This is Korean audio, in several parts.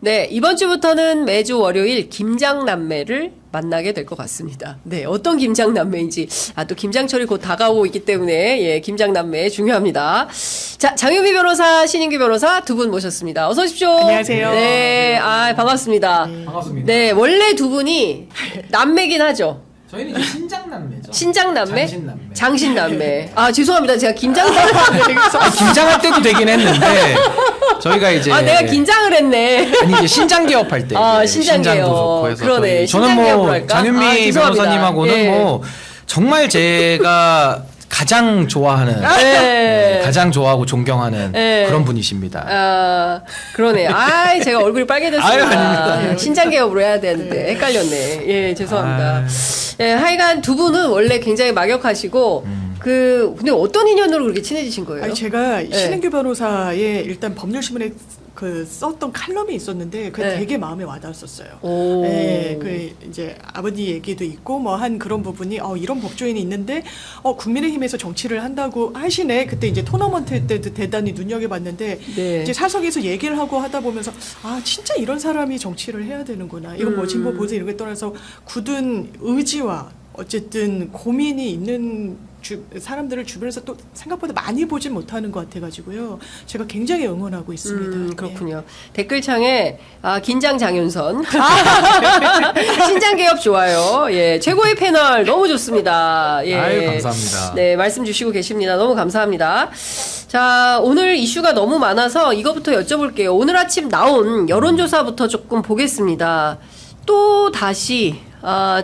네, 이번 주부터는 매주 월요일 김장남매를 만나게 될 것 같습니다. 네, 어떤 김장남매인지. 또 김장철이 곧 다가오고 있기 때문에, 예, 김장남매 중요합니다. 자, 장윤비 변호사, 신인규 변호사 두 분 모셨습니다. 어서 오십시오. 안녕하세요. 네, 반갑습니다. 네. 반갑습니다. 네, 원래 두 분이 남매긴 하죠. 저희는 이제 신장남매죠. 신장남매? 장신남매. 장신남매. 죄송합니다. 제가 김장남매. 김장할 때도 되긴 했는데 저희가 이제 내가 긴장을 했네. 아니 이제 신장 개업할 때 신장개업. 좋고 해서 그러네. 저는 신장개업을 할까? 장윤미 죄송합니다. 변호사님하고는 예. 정말 제가 가장 좋아하는 가장 좋아하고 존경하는 그런 분이십니다. 그러네. 제가 얼굴이 빨개졌습니다. 신장 개업으로 해야 되는데 헷갈렸네. 예, 죄송합니다. 예, 하여간 두 분은 원래 굉장히 막역하시고 근데 어떤 인연으로 그렇게 친해지신 거예요? 제가 신인규 변호사의 일단 법률신문에 썼던 칼럼이 있었는데 되게 마음에 와닿았었어요. 이제 아버지 얘기도 있고 한 그런 부분이 이런 법조인이 있는데 국민의힘에서 정치를 한다고 하시네. 그때 이제 토너먼트 때도 대단히 눈여겨봤는데 이제 사석에서 얘기를 하고 하다 보면서 진짜 이런 사람이 정치를 해야 되는구나. 이건 뭐 진보 보수 이런 게 떠나서 굳은 의지와 어쨌든 고민이 있는 사람들을 주변에서 또 생각보다 많이 보진 못하는 것 같아가지고요. 제가 굉장히 응원하고 있습니다. 그렇군요. 댓글창에 긴장 장윤선 신장 개업 좋아요. 예, 최고의 패널 너무 좋습니다. 예, 아유, 감사합니다. 네, 말씀 주시고 계십니다. 너무 감사합니다. 자, 오늘 이슈가 너무 많아서 이거부터 여쭤볼게요. 오늘 아침 나온 여론조사부터 조금 보겠습니다. 또 다시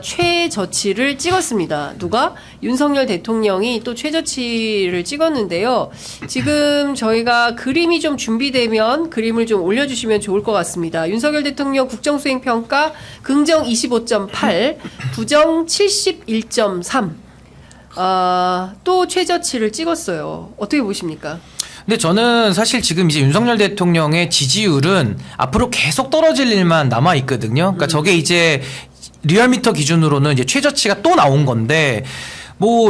최저치를 찍었습니다. 누가? 윤석열 대통령이 또 최저치를 찍었는데요. 지금 저희가 그림이 좀 준비되면 그림을 좀 올려주시면 좋을 것 같습니다. 윤석열 대통령 국정수행평가 긍정 25.8, 부정 71.3. 또 최저치를 찍었어요. 어떻게 보십니까? 근데 저는 사실 지금 이제 윤석열 대통령의 지지율은 앞으로 계속 떨어질 일만 남아 있거든요. 그러니까 저게 이제 리얼미터 기준으로는 이제 최저치가 또 나온 건데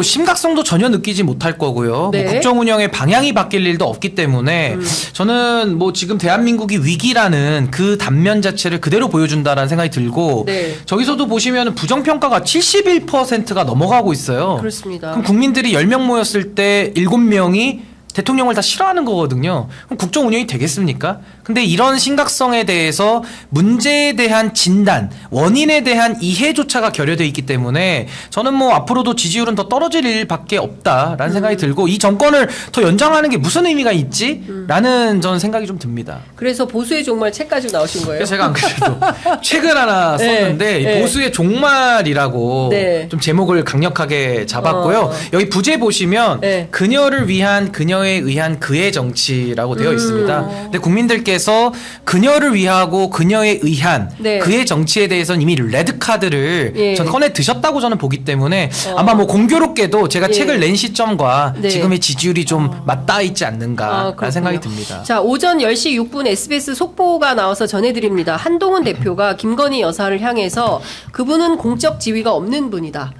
심각성도 전혀 느끼지 못할 거고요. 네. 국정 운영의 방향이 바뀔 일도 없기 때문에 저는 지금 대한민국이 위기라는 그 단면 자체를 그대로 보여준다라는 생각이 들고 저기서도 보시면 부정평가가 71%가 넘어가고 있어요. 그렇습니다. 그럼 국민들이 10명 모였을 때 7명이 대통령을 다 싫어하는 거거든요. 그럼 국정 운영이 되겠습니까? 근데 이런 심각성에 대해서 문제에 대한 진단, 원인에 대한 이해조차가 결여되어 있기 때문에 저는 앞으로도 지지율은 더 떨어질 일밖에 없다라는 생각이 들고 이 정권을 더 연장하는 게 무슨 의미가 있지? 라는 저는 생각이 좀 듭니다. 그래서 보수의 종말 책 가지고 나오신 거예요? 그래서 제가 안 그래도 책을 하나 썼는데 보수의 종말이라고 좀 제목을 강력하게 잡았고요. 여기 부제 보시면 그녀를 위한 그녀에 의한 그의 정치라고 되어 있습니다. 근데 국민들께서 그녀를 위하고 그녀에 의한 그의 정치에 대해서는 이미 레드카드를 전 꺼내 드셨다고 저는 보기 때문에 아마 공교롭게도 제가 책을 낸 시점과 지금의 지지율이 좀 맞닿아 있지 않는가라는 생각이 듭니다. 자, 오전 10시 6분 SBS 속보가 나와서 전해드립니다. 한동훈 대표가 김건희 여사를 향해서 그분은 공적 지위가 없는 분이다.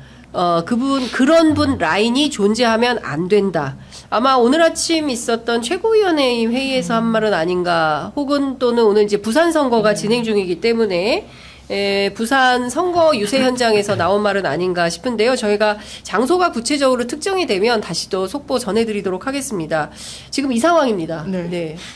그런 분 라인이 존재하면 안 된다. 아마 오늘 아침 있었던 최고위원회의 회의에서 한 말은 아닌가, 혹은 또는 오늘 이제 부산 선거가 진행 중이기 때문에 부산 선거 유세 현장에서 나온 말은 아닌가 싶은데요. 저희가 장소가 구체적으로 특정이 되면 다시 또 속보 전해드리도록 하겠습니다. 지금 이 상황입니다.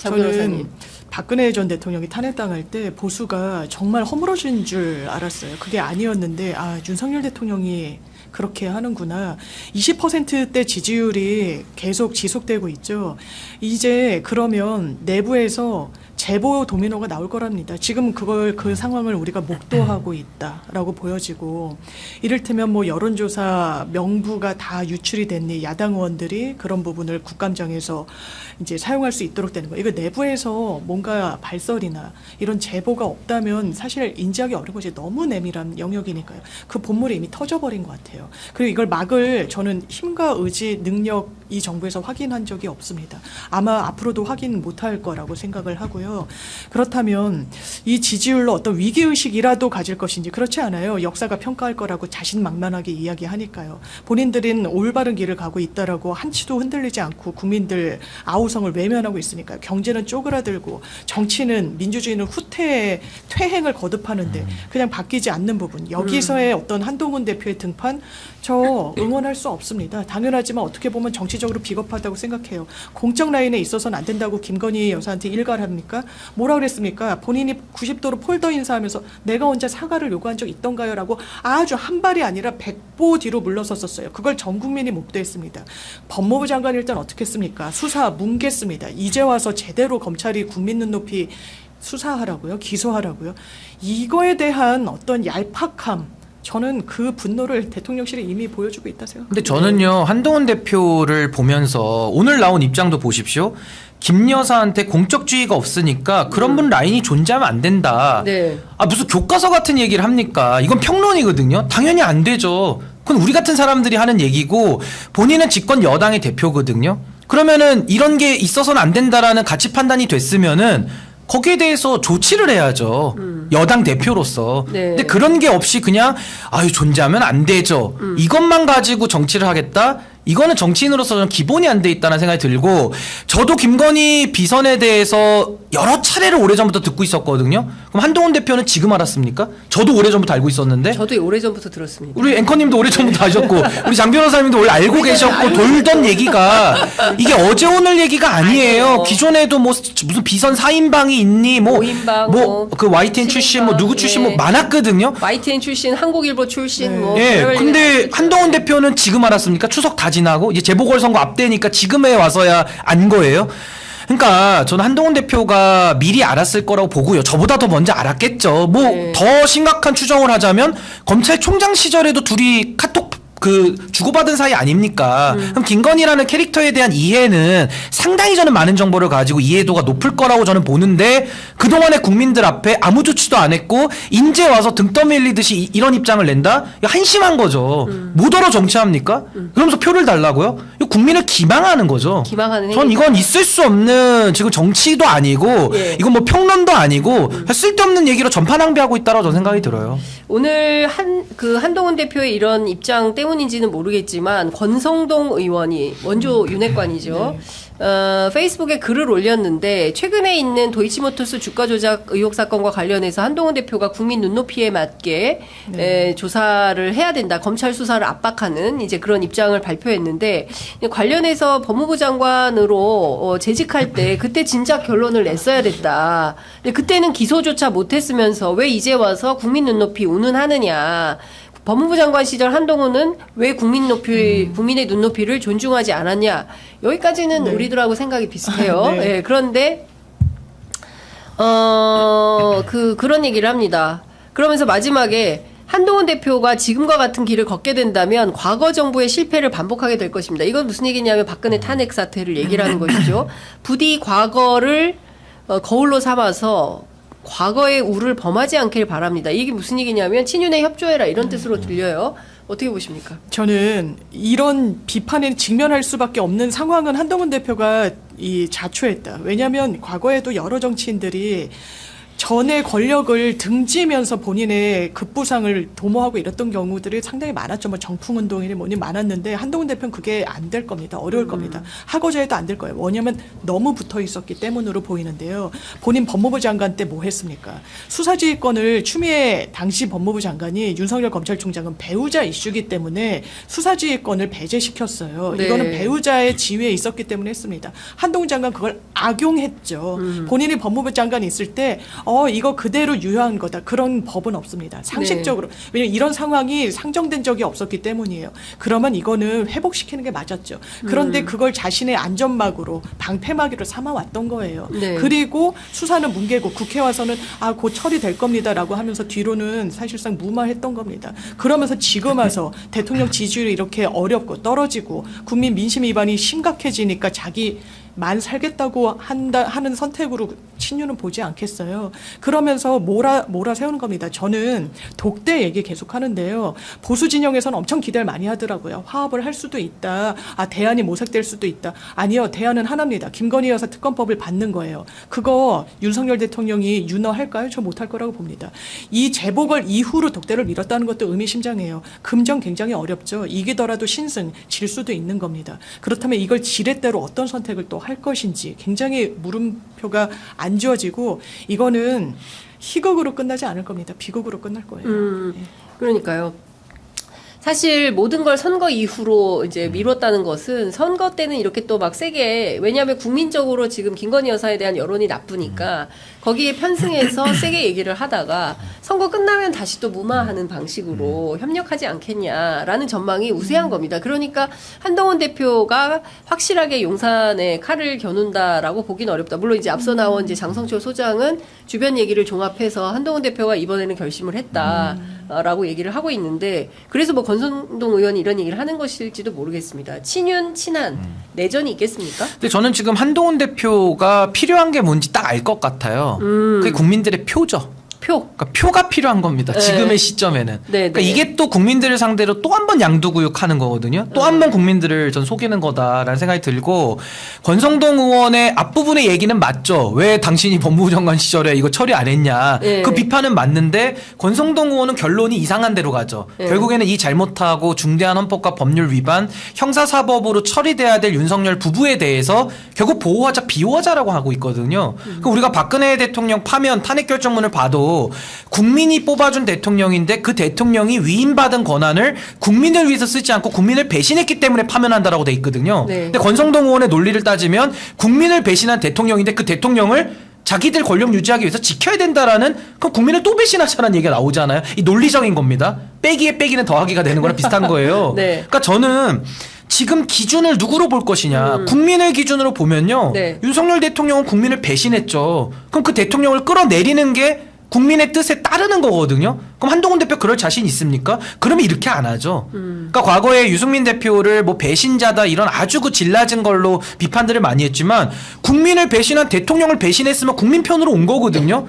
장 변호사님. 박근혜 전 대통령이 탄핵당할 때 보수가 정말 허물어진 줄 알았어요. 그게 아니었는데 윤석열 대통령이 그렇게 하는구나. 20%대 지지율이 계속 지속되고 있죠. 이제 그러면 내부에서 제보 도미노가 나올 거랍니다. 지금 그 상황을 우리가 목도하고 있다라고 보여지고, 이를테면 여론조사 명부가 다 유출이 됐니 야당 의원들이 그런 부분을 국감장에서 이제 사용할 수 있도록 되는 거예요. 이거 내부에서 뭔가 발설이나 이런 제보가 없다면 사실 인지하기 어려운 것이 너무 내밀한 영역이니까요. 그 본물이 이미 터져버린 것 같아요. 그리고 이걸 막을 저는 힘과 의지, 능력 이 정부에서 확인한 적이 없습니다. 아마 앞으로도 확인 못할 거라고 생각을 하고요. 거예요. 그렇다면 이 지지율로 어떤 위기의식이라도 가질 것인지 그렇지 않아요. 역사가 평가할 거라고 자신만만하게 이야기하니까요. 본인들은 올바른 길을 가고 있다라고 한치도 흔들리지 않고 국민들 아우성을 외면하고 있으니까요. 경제는 쪼그라들고 정치는 민주주의는 퇴행을 거듭하는데 그냥 바뀌지 않는 부분. 여기서의 어떤 한동훈 대표의 등판 저 응원할 수 없습니다. 당연하지만 어떻게 보면 정치적으로 비겁하다고 생각해요. 공적 라인에 있어서는 안 된다고 김건희 여사한테 일갈합니까? 뭐라 그랬습니까? 본인이 90도로 폴더 인사하면서 내가 혼자 사과를 요구한 적 있던가요? 라고 아주 한 발이 아니라 100보 뒤로 물러섰었어요. 그걸 전 국민이 목도했습니다. 법무부 장관 일단 어떻게 했습니까? 수사 뭉갰습니다. 이제 와서 제대로 검찰이 국민 눈높이 수사하라고요? 기소하라고요? 이거에 대한 어떤 얄팍함, 저는 그 분노를 대통령실이 이미 보여주고 있다 생각합니다. 근데 저는요, 한동훈 대표를 보면서 오늘 나온 입장도 보십시오. 김 여사한테 공적주의가 없으니까 그런 분 라인이 존재하면 안 된다. 네. 아, 무슨 교과서 같은 얘기를 합니까? 이건 평론이거든요. 당연히 안 되죠. 그건 우리 같은 사람들이 하는 얘기고 본인은 집권 여당의 대표거든요. 그러면은 이런 게 있어서는 안 된다라는 가치 판단이 됐으면은 거기에 대해서 조치를 해야죠. 여당 대표로서. 네. 근데 그런 게 없이 그냥 아유 존재하면 안 되죠. 이것만 가지고 정치를 하겠다? 이거는 정치인으로서는 기본이 안 돼 있다는 생각이 들고, 저도 김건희 비선에 대해서 여러 차례를 오래전부터 듣고 있었거든요. 그럼 한동훈 대표는 지금 알았습니까? 저도 오래전부터 알고 있었는데. 저도 오래전부터 들었습니다. 우리 앵커님도 오래전부터 아셨고 우리 장 변호사님도 원래 알고 계셨고 돌던 얘기가 이게 어제 오늘 얘기가 아니에요. 기존에도 뭐 무슨 비선 4인방이 있니 뭐 그 YTN 출신 뭐 누구 출신 뭐 많았거든요. YTN 출신, 한국일보 출신 뭐. 예. 근데 한동훈 대표는 지금 알았습니까? 추석 다 지나고 이제 재보궐선거 앞대니까 지금에 와서야 안 거예요. 그러니까 저는 한동훈 대표가 미리 알았을 거라고 보고요. 저보다 더 먼저 알았겠죠. 뭐 더 심각한 추정을 하자면 검찰총장 시절에도 둘이 카톡 주고받은 사이 아닙니까? 그럼 김건희라는 캐릭터에 대한 이해는 상당히 저는 많은 정보를 가지고 이해도가 높을 거라고 저는 보는데 그동안의 국민들 앞에 아무 조치도 안 했고 인제 와서 등 떠밀리듯이 이런 입장을 낸다? 이거 한심한 거죠. 뭐더러 정치합니까? 그러면서 표를 달라고요? 이거 국민을 기망하는 거죠. 기망하는 전 이건 있을 수 없는 지금 정치도 아니고 이건 뭐 평론도 아니고 쓸데없는 얘기로 전파 낭비하고 있다라고 저는 생각이 들어요. 오늘 한동훈 대표의 이런 입장 때문인지는 모르겠지만 권성동 의원이 원조 윤핵관이죠. 페이스북에 글을 올렸는데 최근에 있는 도이치모터스 주가 조작 의혹 사건과 관련해서 한동훈 대표가 국민 눈높이에 맞게 조사를 해야 된다. 검찰 수사를 압박하는 이제 그런 입장을 발표했는데 관련해서 법무부 장관으로 재직할 때 그때 진작 결론을 냈어야 됐다. 근데 그때는 기소조차 못했으면서 왜 이제 와서 국민 눈높이 운운하느냐. 법무부 장관 시절 한동훈은 왜 국민의 눈높이를 존중하지 않았냐. 여기까지는 우리들하고 생각이 비슷해요. 네, 그런데, 그런 얘기를 합니다. 그러면서 마지막에 한동훈 대표가 지금과 같은 길을 걷게 된다면 과거 정부의 실패를 반복하게 될 것입니다. 이건 무슨 얘기냐면 박근혜 탄핵 사태를 얘기를 하는 것이죠. 부디 과거를 거울로 삼아서 과거의 우를 범하지 않길 바랍니다. 이게 무슨 얘기냐면 친윤에 협조해라 이런 뜻으로 들려요. 어떻게 보십니까? 저는 이런 비판에 직면할 수밖에 없는 상황은 한동훈 대표가 자초했다. 왜냐하면 과거에도 여러 정치인들이 전의 권력을 등지면서 본인의 급부상을 도모하고 이랬던 경우들이 상당히 많았죠. 뭐 정풍운동이니 뭐니 많았는데 한동훈 대표는 그게 안 될 겁니다. 어려울 겁니다. 하고자 해도 안 될 거예요. 왜냐하면 너무 붙어 있었기 때문으로 보이는데요. 본인 법무부 장관 때 뭐 했습니까? 수사지휘권을 추미애 당시 법무부 장관이 윤석열 검찰총장은 배우자 이슈기 때문에 수사지휘권을 배제시켰어요. 네. 이거는 배우자의 지위에 있었기 때문에 했습니다. 한동훈 장관 그걸 악용했죠. 본인이 법무부 장관이 있을 때 이거 그대로 유효한 거다. 그런 법은 없습니다. 상식적으로. 왜냐면 이런 상황이 상정된 적이 없었기 때문이에요. 그러면 이거는 회복시키는 게 맞았죠. 그런데 그걸 자신의 안전막으로 방패막이로 삼아왔던 거예요. 네. 그리고 수사는 뭉개고 국회 와서는 곧 처리될 겁니다라고 하면서 뒤로는 사실상 무마했던 겁니다. 그러면서 지금 와서 대통령 지지율이 이렇게 어렵고 떨어지고 국민 민심 위반이 심각해지니까 자기 만 살겠다고 하는 선택으로 친윤은 보지 않겠어요. 그러면서 몰아세우는 겁니다. 저는 독대 얘기 계속 하는데요. 보수 진영에서는 엄청 기대를 많이 하더라고요. 화합을 할 수도 있다. 대안이 모색될 수도 있다. 아니요. 대안은 하나입니다. 김건희 여사 특검법을 받는 거예요. 그거 윤석열 대통령이 윤허할까요? 저 못할 거라고 봅니다. 이 재보궐 이후로 독대를 밀었다는 것도 의미심장해요. 금정 굉장히 어렵죠. 이기더라도 신승, 질 수도 있는 겁니다. 그렇다면 이걸 지렛대로 어떤 선택을 또 할 것인지 굉장히 물음표가 안 지어지고 이거는 희극으로 끝나지 않을 겁니다. 비극으로 끝날 거예요. 그러니까요. 사실 모든 걸 선거 이후로 이제 미뤘다는 것은 선거 때는 이렇게 또 막 세게, 왜냐하면 국민적으로 지금 김건희 여사에 대한 여론이 나쁘니까 거기에 편승해서 세게 얘기를 하다가 선거 끝나면 다시 또 무마하는 방식으로 협력하지 않겠냐라는 전망이 우세한 겁니다. 그러니까 한동훈 대표가 확실하게 용산에 칼을 겨눈다라고 보긴 어렵다. 물론 이제 앞서 나온 이제 장성철 소장은 주변 얘기를 종합해서 한동훈 대표가 이번에는 결심을 했다라고 얘기를 하고 있는데, 그래서 뭐 권성동 의원이 이런 얘기를 하는 것일지도 모르겠습니다. 친윤, 친한 내전이 있겠습니까? 근데 저는 지금 한동훈 대표가 필요한 게 뭔지 딱 알 것 같아요. 그게 국민들의 표죠. 그러니까 표가 필요한 겁니다. 네. 지금의 시점에는. 네, 그러니까 네. 이게 또 국민들을 상대로 또 한 번 양두구육하는 거거든요. 또 한 번 국민들을 전 속이는 거다라는 생각이 들고, 권성동 의원의 앞부분의 얘기는 맞죠. 왜 당신이 법무부 장관 시절에 이거 처리 안 했냐. 네. 그 비판은 맞는데 권성동 의원은 결론이 이상한 대로 가죠. 네. 결국에는 이 잘못하고 중대한 헌법과 법률 위반, 형사사법으로 처리돼야 될 윤석열 부부에 대해서 결국 보호하자 비호하자라고 하고 있거든요. 그러니까 우리가 박근혜 대통령 파면 탄핵 결정문을 봐도 국민이 뽑아준 대통령인데 그 대통령이 위임받은 권한을 국민을 위해서 쓰지 않고 국민을 배신했기 때문에 파면한다라고 돼 있거든요. 네. 근데 권성동 의원의 논리를 따지면 국민을 배신한 대통령인데 그 대통령을 자기들 권력 유지하기 위해서 지켜야 된다라는, 그럼 국민을 또 배신하자라는 얘기가 나오잖아요. 이 논리적인 겁니다. 빼기에 빼기는 더하기가 되는 거랑 비슷한 거예요. 네. 그러니까 저는 지금 기준을 누구로 볼 것이냐. 국민을 기준으로 보면요. 네. 윤석열 대통령은 국민을 배신했죠. 그럼 그 대통령을 끌어내리는 게 국민의 뜻에 따르는 거거든요. 그럼 한동훈 대표 그럴 자신 있습니까? 그러면 이렇게 안 하죠. 그러니까 과거에 유승민 대표를 뭐 배신자다 이런 아주 그 질낮은 걸로 비판들을 많이 했지만, 국민을 배신한 대통령을 배신했으면 국민 편으로 온 거거든요.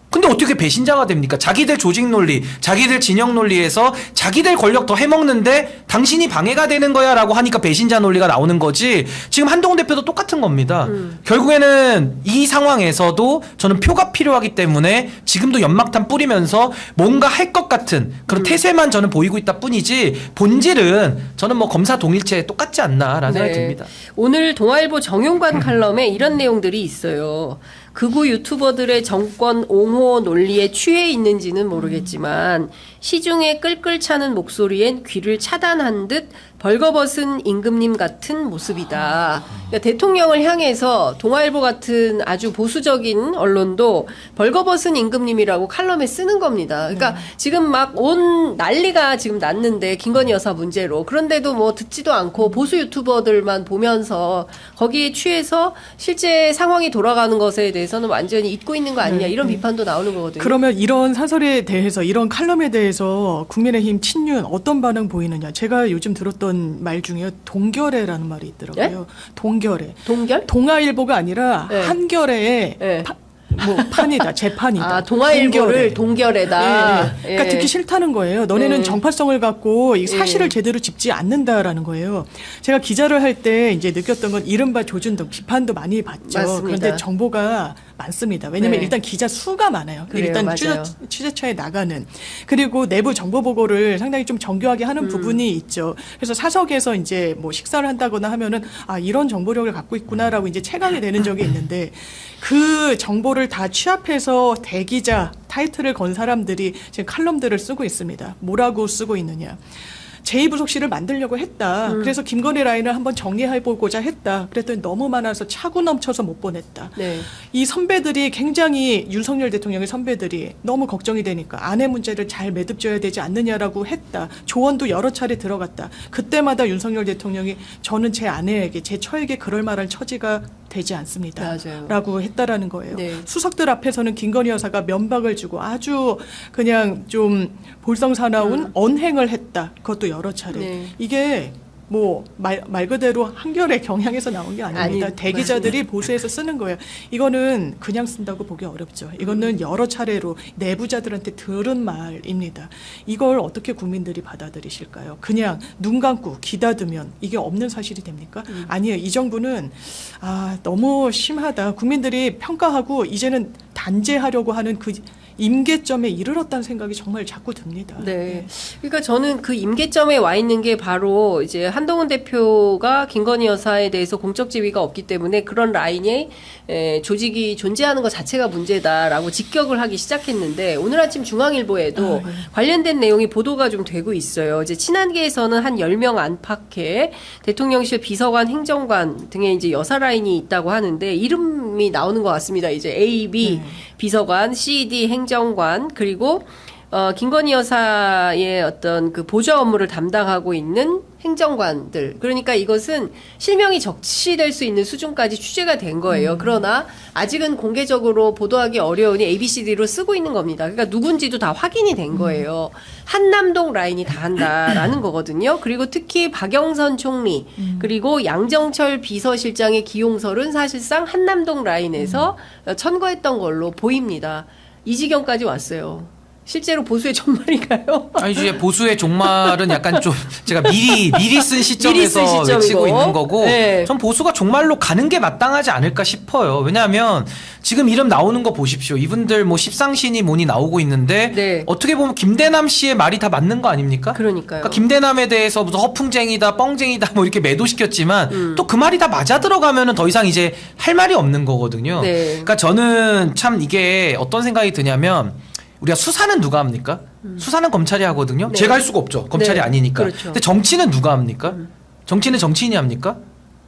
근데 어떻게 배신자가 됩니까? 자기들 조직 논리, 자기들 진영 논리에서 자기들 권력 더 해먹는데 당신이 방해가 되는 거야 라고 하니까 배신자 논리가 나오는 거지. 지금 한동훈 대표도 똑같은 겁니다. 결국에는 이 상황에서도 저는 표가 필요하기 때문에 지금도 연막탄 뿌리면서 뭔가 할 것 같은 그런 태세만 저는 보이고 있다 뿐이지, 본질은 저는 뭐 검사 동일체 똑같지 않나라는 생각이 듭니다. 오늘 동아일보 정용관 칼럼에 이런 내용들이 있어요. 극우 유튜버들의 정권 옹호 논리에 취해 있는지는 모르겠지만 시중에 끌끌 차는 목소리엔 귀를 차단한 듯 벌거벗은 임금님 같은 모습이다. 그러니까 대통령을 향해서 동아일보 같은 아주 보수적인 언론도 벌거벗은 임금님이라고 칼럼에 쓰는 겁니다. 그러니까 지금 막 온 난리가 지금 났는데 김건희 여사 문제로, 그런데도 뭐 듣지도 않고 보수 유튜버들만 보면서 거기에 취해서 실제 상황이 돌아가는 것에 대해서는 완전히 잊고 있는 거 아니냐, 이런 비판도 나오는 거거든요. 그러면 이런 사설에 대해서, 이런 칼럼에 대해서 국민의힘 친윤 어떤 반응 보이느냐. 제가 요즘 들었던 말 중에 동결애라는 말이 있더라고요. 예? 동결애. 동결? 동아일보가 아니라 네. 한결애의 네. 판이다, 재판이다. 동아일보를 동결에다. 예. 그러니까 듣기 싫다는 거예요. 너네는 정파성을 갖고 이 사실을 제대로 짚지 않는다라는 거예요. 제가 기자를 할 때 이제 느꼈던 건 이른바 조준동 비판도 많이 받죠. 맞습니다. 그런데 정보가 많습니다. 왜냐하면 네. 일단 기자 수가 많아요. 그래요, 일단 맞아요. 취재처에 나가는, 그리고 내부 정보 보고를 상당히 좀 정교하게 하는 부분이 있죠. 그래서 사석에서 이제 뭐 식사를 한다거나 하면은 이런 정보력을 갖고 있구나라고 이제 체감이 되는 적이 있는데, 그 정보를 다 취합해서 대기자 타이틀을 건 사람들이 지금 칼럼들을 쓰고 있습니다. 뭐라고 쓰고 있느냐. 제2부속실을 만들려고 했다. 그래서 김건희 라인을 한번 정리해보고자 했다. 그랬더니 너무 많아서 차고 넘쳐서 못 보냈다. 네. 이 선배들이 굉장히, 윤석열 대통령의 선배들이 너무 걱정이 되니까 아내 문제를 잘 매듭져야 되지 않느냐라고 했다. 조언도 여러 차례 들어갔다. 그때마다 윤석열 대통령이 저는 제 아내에게, 제 처에게 그럴 말할 처지가 되지 않습니다. 맞아요. 라고 했다라는 거예요. 네. 수석들 앞에서는 김건희 여사가 면박을 주고 아주 그냥 좀 볼썽사나운 언행을 했다. 그것도 여러 차례. 네. 이게 뭐 말 그대로 한결의 경향에서 나온 게 아닙니다. 아니, 대기자들이 보수에서 쓰는 거예요. 이거는 그냥 쓴다고 보기 어렵죠. 이거는 여러 차례로 내부자들한테 들은 말입니다. 이걸 어떻게 국민들이 받아들이실까요? 그냥 눈 감고 기다두면 이게 없는 사실이 됩니까? 아니에요. 이 정부는 너무 심하다. 국민들이 평가하고 이제는 단죄하려고 하는 그 임계점에 이르렀다는 생각이 정말 자꾸 듭니다. 네. 그러니까 저는 그 임계점에 와 있는 게 바로 이제 한동훈 대표가 김건희 여사에 대해서 공적 지위가 없기 때문에 그런 라인에 조직이 존재하는 것 자체가 문제다라고 직격을 하기 시작했는데 오늘 아침 중앙일보에도 네. 관련된 내용이 보도가 좀 되고 있어요. 이제 친한계에서는 한 10명 안팎의 대통령실 비서관, 행정관 등의 이제 여사 라인이 있다고 하는데 이름이 나오는 것 같습니다. 이제 A, B 비서관, C, D 행정관 그리고 김건희 여사의 어떤 그 보좌 업무를 담당하고 있는 행정관들. 그러니까 이것은 실명이 적시될 수 있는 수준까지 취재가 된 거예요. 그러나 아직은 공개적으로 보도하기 어려우니 ABCD로 쓰고 있는 겁니다. 그러니까 누군지도 다 확인이 된 거예요. 한남동 라인이 다 한다라는 거거든요. 그리고 특히 박영선 총리 그리고 양정철 비서실장의 기용설은 사실상 한남동 라인에서 천거했던 걸로 보입니다. 이 지경까지 왔어요. 실제로 보수의 종말인가요? 아니 이제 보수의 종말은 약간 좀 제가 미리 쓴 시점에서 외치고 있는 거고 네. 전 보수가 종말로 가는 게 마땅하지 않을까 싶어요. 왜냐하면 지금 이름 나오는 거 보십시오. 이분들 뭐 십상신이 뭐니 나오고 있는데 네. 어떻게 보면 김대남 씨의 말이 다 맞는 거 아닙니까? 그러니까요. 그러니까 김대남에 대해서 무슨 허풍쟁이다, 뻥쟁이다 뭐 이렇게 매도시켰지만 또 그 말이 다 맞아 들어가면은 더 이상 이제 할 말이 없는 거거든요. 네. 그러니까 저는 참 이게 어떤 생각이 드냐면 우리가 수사는 누가 합니까? 수사는 검찰이 하거든요. 네. 제가 할 수가 없죠. 검찰이 네. 아니니까. 그렇죠. 근데 정치는 누가 합니까? 정치는 정치인이 합니까?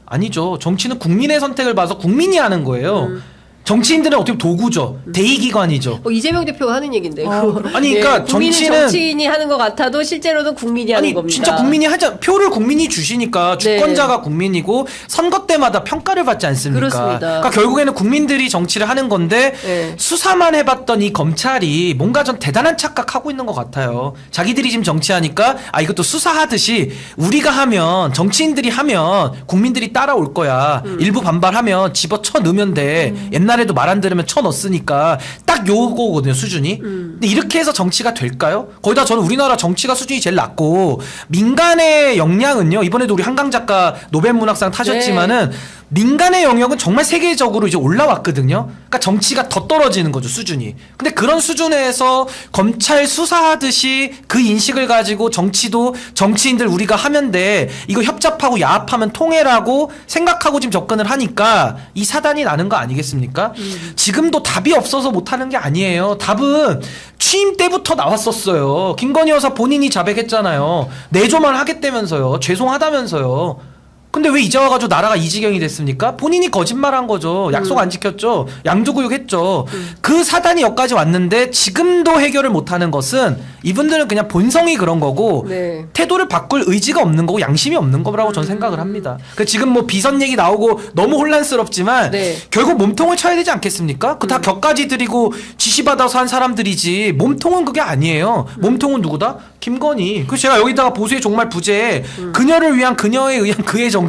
아니죠. 정치는 국민의 선택을 봐서 국민이 하는 거예요. 정치인들은 어떻게 도구죠. 대의기관이죠. 이재명 대표가 하는 얘긴데. 아니, 그러니까 국민은 정치는 정치인이 하는 것 같아도 실제로는 국민이 하는 겁니다. 진짜 국민이 표를 국민이 주시니까 주권자가 네. 국민이고 선거 때마다 평가를 받지 않습니까? 그렇습니다. 그러니까 결국에는 국민들이 정치를 하는 건데 네. 수사만 해봤던 이 검찰이 뭔가 전 대단한 착각하고 있는 것 같아요. 자기들이 지금 정치하니까 이것도 수사하듯이 우리가 하면 정치인들이 하면 국민들이 따라올 거야. 일부 반발하면 집어쳐 넣으면 돼. 옛날에도 말 안 들으면 쳐 넣었으니까 딱 요거거든요 수준이. 근데 이렇게 해서 정치가 될까요? 거기다 저는 우리나라 정치가 수준이 제일 낮고 민간의 역량은요. 이번에도 우리 한강 작가 노벨문학상 타셨지만은 민간의 영역은 정말 세계적으로 이제 올라왔거든요. 그러니까 정치가 더 떨어지는 거죠, 수준이. 근데 그런 수준에서 검찰 수사하듯이 그 인식을 가지고 정치도 정치인들 우리가 하면 돼. 이거 협잡하고 야합하면 통해라고 생각하고 지금 접근을 하니까 이 사단이 나는 거 아니겠습니까? 지금도 답이 없어서 못하는 게 아니에요. 답은 취임 때부터 나왔었어요. 김건희 여사 본인이 자백했잖아요. 내조만 하겠다면서요. 죄송하다면서요. 근데 왜 이제 와가지고 나라가 이 지경이 됐습니까? 본인이 거짓말한 거죠. 약속 안 지켰죠. 양두구육 했죠. 그 사단이 여기까지 왔는데 지금도 해결을 못하는 것은 이분들은 그냥 본성이 그런 거고 네. 태도를 바꿀 의지가 없는 거고 양심이 없는 거라고 저는 생각을 합니다. 그 지금 뭐 비선 얘기 나오고 너무 혼란스럽지만 네. 결국 몸통을 쳐야 되지 않겠습니까? 그 다 격까지 드리고 지시받아서 한 사람들이지 몸통은 그게 아니에요. 몸통은 누구다? 김건희. 그 제가 여기다가 보수의 종말 부제에 그녀를 위한 그녀에 의한 그의 정치.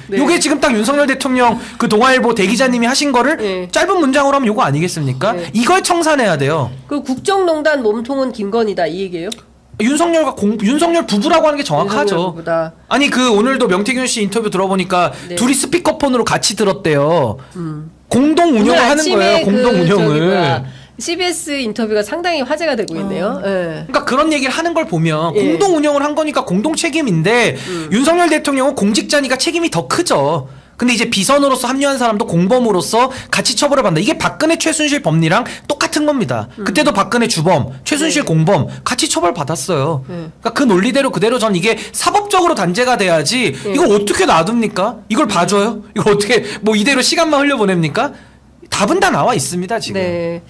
네. 요게 지금 딱 윤석열 대통령 그 동아일보 대기자님이 하신 거를 네. 짧은 문장으로 하면 요거 아니겠습니까? 네. 이걸 청산해야 돼요. 그 국정농단 몸통은 김건희다 이 얘기예요? 윤석열 부부라고 하는 게 정확하죠. 윤석열 부부다. 아니 그 오늘도 명태균 씨 인터뷰 들어보니까 네. 둘이 스피커폰으로 같이 들었대요. 공동 운영을 하는 거예요. 공동 운영을. CBS 인터뷰가 상당히 화제가 되고 있네요. 네. 그러니까 그런 얘기를 하는 걸 보면 예. 공동 운영을 한 거니까 공동 책임인데 윤석열 대통령은 공직자니까 책임이 더 크죠. 근데 이제 비선으로서 합류한 사람도 공범으로서 같이 처벌을 받는다. 이게 박근혜 최순실 법리랑 똑같은 겁니다. 그때도 박근혜 주범, 최순실 네. 공범 같이 처벌받았어요. 그러니까 그 논리대로 그대로 전 이게 사법적으로 단죄가 돼야지 이걸 어떻게 놔둡니까? 이걸 봐줘요? 이걸 어떻게 뭐 이대로 시간만 흘려보냅니까? 답은 다 나와 있습니다, 지금. 네.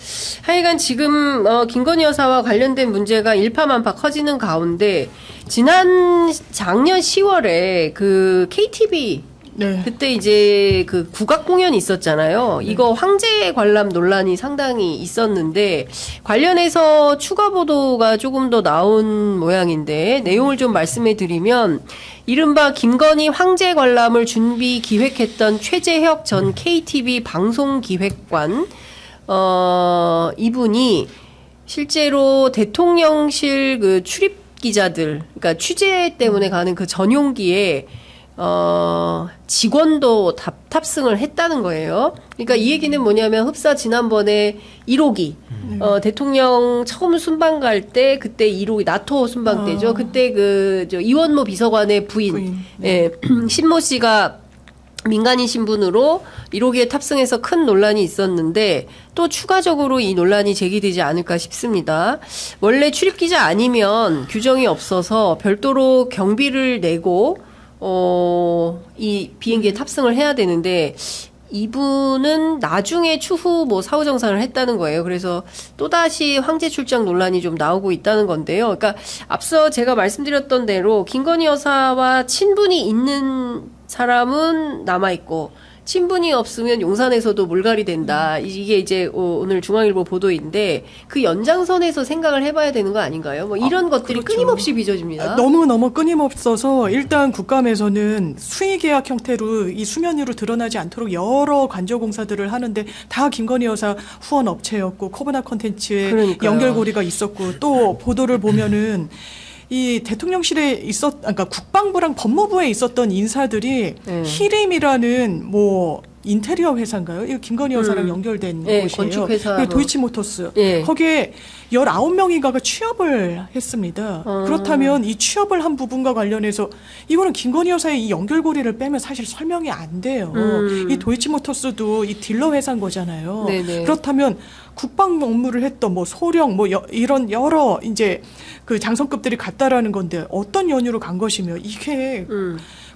하여간 지금 김건희 여사와 관련된 문제가 일파만파 커지는 가운데 작년 10월에 그 KTV 네. 그때 이제 그 국악 공연이 있었잖아요. 네. 이거 황제 관람 논란이 상당히 있었는데 관련해서 추가 보도가 조금 더 나온 모양인데 내용을 좀 말씀해 드리면 이른바 김건희 황제 관람을 준비 기획했던 최재혁 전 KTV 방송기획관 이분이 실제로 대통령실 그 출입 기자들, 그러니까 취재 때문에 가는 그 전용기에 직원도 탑승을 했다는 거예요. 그러니까 이 얘기는 뭐냐면 흡사 지난번에 1호기 대통령 처음 순방 갈 때 그때 1호기 나토 순방 때죠. 그때 저 이원모 비서관의 부인. 예, 신모 씨가 민간인 신분으로 1호기에 탑승해서 큰 논란이 있었는데 또 추가적으로 이 논란이 제기되지 않을까 싶습니다. 원래 출입기자 아니면 규정이 없어서 별도로 경비를 내고 이 비행기에 탑승을 해야 되는데 이분은 나중에 추후 뭐 사후정산을 했다는 거예요. 그래서 또다시 황제 출장 논란이 좀 나오고 있다는 건데요. 그러니까 앞서 제가 말씀드렸던 대로 김건희 여사와 친분이 있는 사람은 남아있고 친분이 없으면 용산에서도 물갈이 된다. 이게 이제 오늘 중앙일보 보도인데 그 연장선에서 생각을 해봐야 되는 거 아닌가요? 뭐 이런 것들이 그렇죠. 끊임없이 빚어집니다. 너무너무 끊임없어서 일단 국감에서는 수의계약 형태로 이 수면 위로 드러나지 않도록 여러 관저공사들을 하는데 다 김건희 여사 후원 업체였고 코브나 콘텐츠에 그러니까요. 연결고리가 있었고 또 보도를 보면은 이 대통령실에 그러니까 국방부랑 법무부에 있었던 인사들이 히림이라는 뭐 인테리어 회사인가요? 이거 김건희 여사랑 연결된 곳이에요. 건축회사. 도이치모터스. 거기에 19명인가가 취업을 했습니다. 그렇다면 이 취업을 한 부분과 관련해서 이거는 김건희 여사의 이 연결고리를 빼면 사실 설명이 안 돼요. 이 도이치모터스도 이 딜러 회사인 거잖아요. 네네. 그렇다면 국방 업무를 했던 뭐 소령 뭐 이런 여러 이제 그 장성급들이 갔다라는 건데 어떤 연유로 간 것이며 이게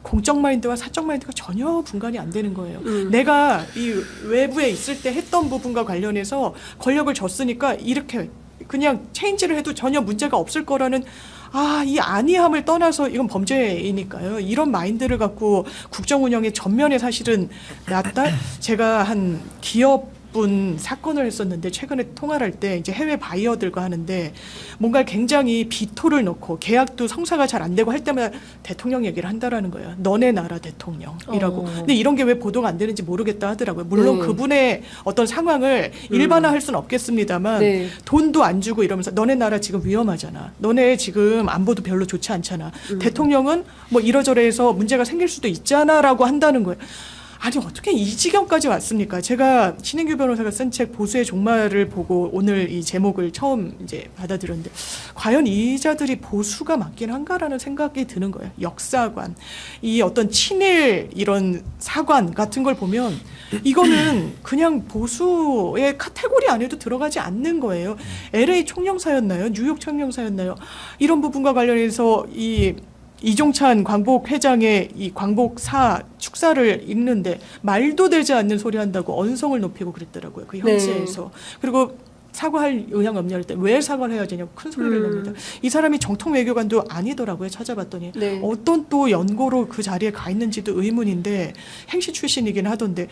공적 마인드와 사적 마인드가 전혀 분간이 안 되는 거예요. 내가 이 외부에 있을 때 했던 부분과 관련해서 권력을 줬으니까 이렇게 그냥 체인지를 해도 전혀 문제가 없을 거라는 이 안이함을 떠나서 이건 범죄이니까요. 이런 마인드를 갖고 국정 운영의 전면에 사실은 놨다. 제가 한 기업분 사건을 했었는데 최근에 통화를 할 때 이제 해외 바이어들과 하는데 뭔가 굉장히 비토를 넣고 계약도 성사가 잘 안 되고 할 때마다 대통령 얘기를 한다라는 거예요. 너네 나라 대통령이라고. 근데 이런 게 왜 보도가 안 되는지 모르겠다 하더라고요. 물론 그분의 어떤 상황을 일반화할 수는 없겠습니다만 돈도 안 주고 이러면서 너네 나라 지금 위험하잖아. 너네 지금 안보도 별로 좋지 않잖아. 대통령은 뭐 이러저러해서 문제가 생길 수도 있잖아라고 한다는 거예요. 아니 어떻게 이 지경까지 왔습니까? 제가 신인규 변호사가 쓴 책 보수의 종말을 보고 오늘 이 제목을 처음 이제 받아들였는데 과연 이 자들이 보수가 맞긴 한가라는 생각이 드는 거예요. 역사관, 이 어떤 친일 이런 사관 같은 걸 보면 이거는 그냥 보수의 카테고리 안에도 들어가지 않는 거예요. LA 총영사였나요? 뉴욕 총영사였나요? 이런 부분과 관련해서 이종찬 광복회장의 이 광복사 축사를 읽는데 말도 되지 않는 소리 한다고 언성을 높이고 그랬더라고요. 그 형제에서. 그리고 사과할 의향 없냐 할 때 왜 사과를 해야 되냐고 큰 소리를 냅니다. 이 사람이 정통 외교관도 아니더라고요. 찾아봤더니. 어떤 또 연고로 그 자리에 가 있는지도 의문인데 행시 출신이긴 하던데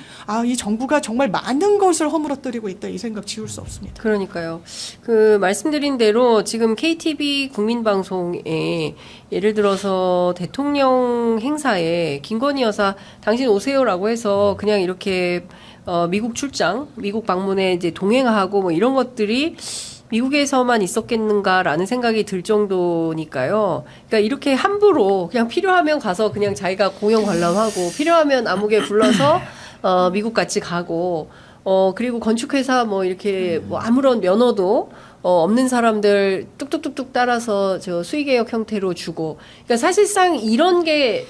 이 정부가 정말 많은 것을 허물어뜨리고 있다. 이 생각 지울 수 없습니다. 그러니까요. 그 말씀드린 대로 지금 KTV 국민방송에 예를 들어서 대통령 행사에 김건희 여사 당신 오세요라고 해서 그냥 이렇게 미국 출장, 미국 방문에 이제 동행하고 뭐 이런 것들이 미국에서만 있었겠는가라는 생각이 들 정도니까요. 그러니까 이렇게 함부로 그냥 필요하면 가서 그냥 자기가 공연 관람하고 필요하면 아무개 불러서 미국 같이 가고 그리고 건축회사 뭐 이렇게 뭐 아무런 면허도 없는 사람들 뚝뚝뚝뚝 따라서 저 수의개혁 형태로 주고. 그러니까 사실상 이런 게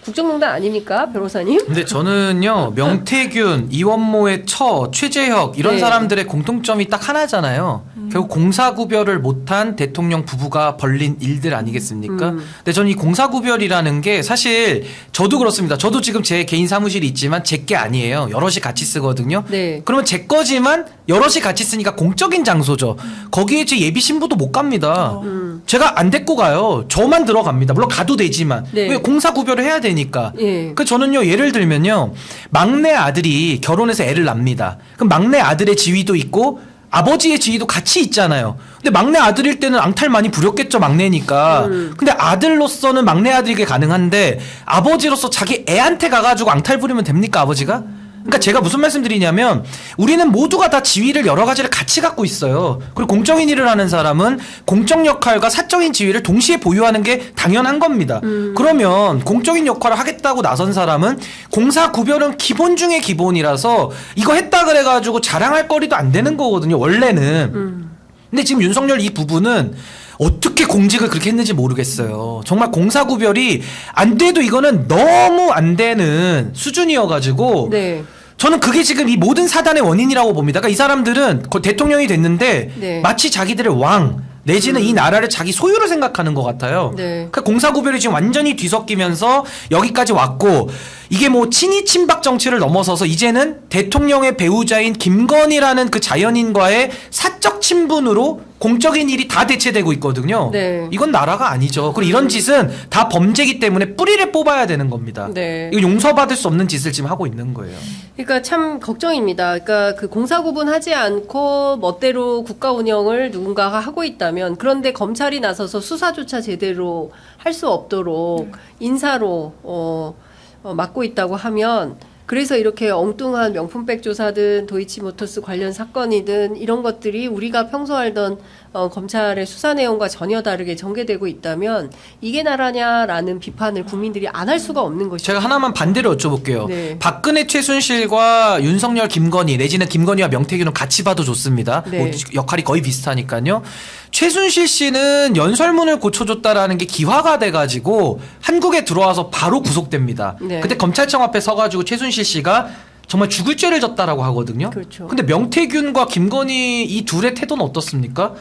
국정농단 아닙니까, 변호사님? 근데 저는요, 명태균, 이원모의 최재혁 이런 사람들의 공통점이 딱 하나잖아요. 결국 공사구별을 못한 대통령 부부가 벌린 일들 아니겠습니까? 근데 저는 이 공사구별이라는 게 사실 저도 그렇습니다. 저도 지금 제 개인 사무실이 있지만 제 게 아니에요. 여럿이 같이 쓰거든요. 그러면 제 거지만 여럿이 같이 쓰니까 공적인 장소죠. 거기에 제 예비 신부도 못 갑니다. 제가 안 데리고 가요. 저만 들어갑니다. 물론 가도 되지만 네. 왜 공사 구별을 해야 되니까. 예. 그 저는요 예를 들면요 막내 아들이 결혼해서 애를 낳습니다. 그럼 막내 아들의 지위도 있고 아버지의 지위도 같이 있잖아요. 근데 막내 아들일 때는 앙탈 많이 부렸겠죠, 막내니까. 근데 아들로서는 막내 아들에게 가능한데 아버지로서 자기 애한테 가가지고 앙탈 부리면 됩니까, 아버지가? 그러니까 제가 무슨 말씀드리냐면 우리는 모두가 다 지위를 여러 가지를 같이 갖고 있어요. 그리고 공적인 일을 하는 사람은 공적 역할과 사적인 지위를 동시에 보유하는 게 당연한 겁니다. 그러면 공적인 역할을 하겠다고 나선 사람은 공사 구별은 기본 중에 기본이라서 이거 했다 그래가지고 자랑할 거리도 안 되는 거거든요, 원래는. 근데 지금 윤석열 이 부분은 어떻게 공직을 그렇게 했는지 모르겠어요. 정말 공사 구별이 안 돼도 이거는 너무 안 되는 수준이어가지고 네. 저는 그게 지금 이 모든 사단의 원인이라고 봅니다. 그러니까 이 사람들은 대통령이 됐는데 네. 마치 자기들의 왕 내지는 이 나라를 자기 소유로 생각하는 것 같아요. 네. 그러니까 공사 구별이 지금 완전히 뒤섞이면서 여기까지 왔고 이게 뭐 친이 친박 정치를 넘어서서 이제는 대통령의 배우자인 김건희라는 그 자연인과의 사적 친분으로 공적인 일이 다 대체되고 있거든요. 네. 이건 나라가 아니죠. 그리고 이런 짓은 다 범죄이기 때문에 뿌리를 뽑아야 되는 겁니다. 네. 이거 용서받을 수 없는 짓을 지금 하고 있는 거예요. 그러니까 참 걱정입니다. 그러니까 그 공사 구분하지 않고 멋대로 국가 운영을 누군가가 하고 있다면 그런데 검찰이 나서서 수사조차 제대로 할 수 없도록 인사로 맡고 있다고 하면 그래서 이렇게 엉뚱한 명품백 조사든 도이치모터스 관련 사건이든 이런 것들이 우리가 평소 알던 검찰의 수사 내용과 전혀 다르게 전개되고 있다면 이게 나라냐라는 비판을 국민들이 안 할 수가 없는 것이죠. 제가 하나만 반대로 여쭤볼게요. 네. 박근혜 최순실과 윤석열 김건희 내지는 김건희와 명태균은 같이 봐도 좋습니다. 네. 뭐 역할이 거의 비슷하니까요. 최순실 씨는 연설문을 고쳐줬다라는 게 기화가 돼가지고 한국에 들어와서 바로 구속됩니다. 네. 그때 검찰청 앞에 서가지고 최순실 씨가 정말 죽을 죄를 졌다라고 하거든요. 그렇죠. 근데 명태균과 김건희 이 둘의 태도는 어떻습니까?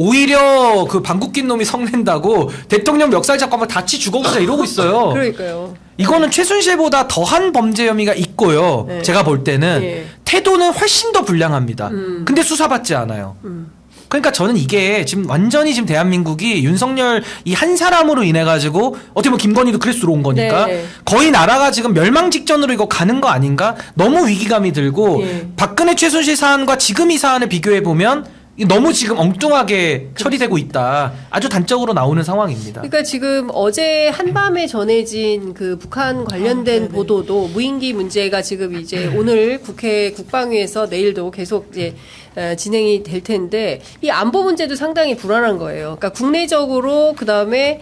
오히려 그 방귀 낀 놈이 성낸다고 대통령 멱살 잡고 한번 다치 죽어보자 이러고 있어요. 그러니까요. 이거는 최순실보다 더한 범죄 혐의가 있고요. 네. 제가 볼 때는 예. 태도는 훨씬 더 불량합니다. 근데 수사받지 않아요. 그러니까 저는 이게 지금 완전히 지금 대한민국이 윤석열 이 한 사람으로 인해 가지고 어떻게 보면 김건희도 그래서 들어온 거니까 네. 거의 나라가 지금 멸망 직전으로 이거 가는 거 아닌가? 너무 위기감이 들고 예. 박근혜 최순실 사안과 지금 이 사안을 비교해 보면 너무 지금 엉뚱하게 처리되고 있다. 아주 단적으로 나오는 상황입니다. 그러니까 지금 어제 한밤에 전해진 그 북한 관련된 보도도 무인기 문제가 지금 이제 오늘 국회 국방위에서 내일도 계속 이제 진행이 될 텐데 이 안보 문제도 상당히 불안한 거예요. 그러니까 국내적으로 그다음에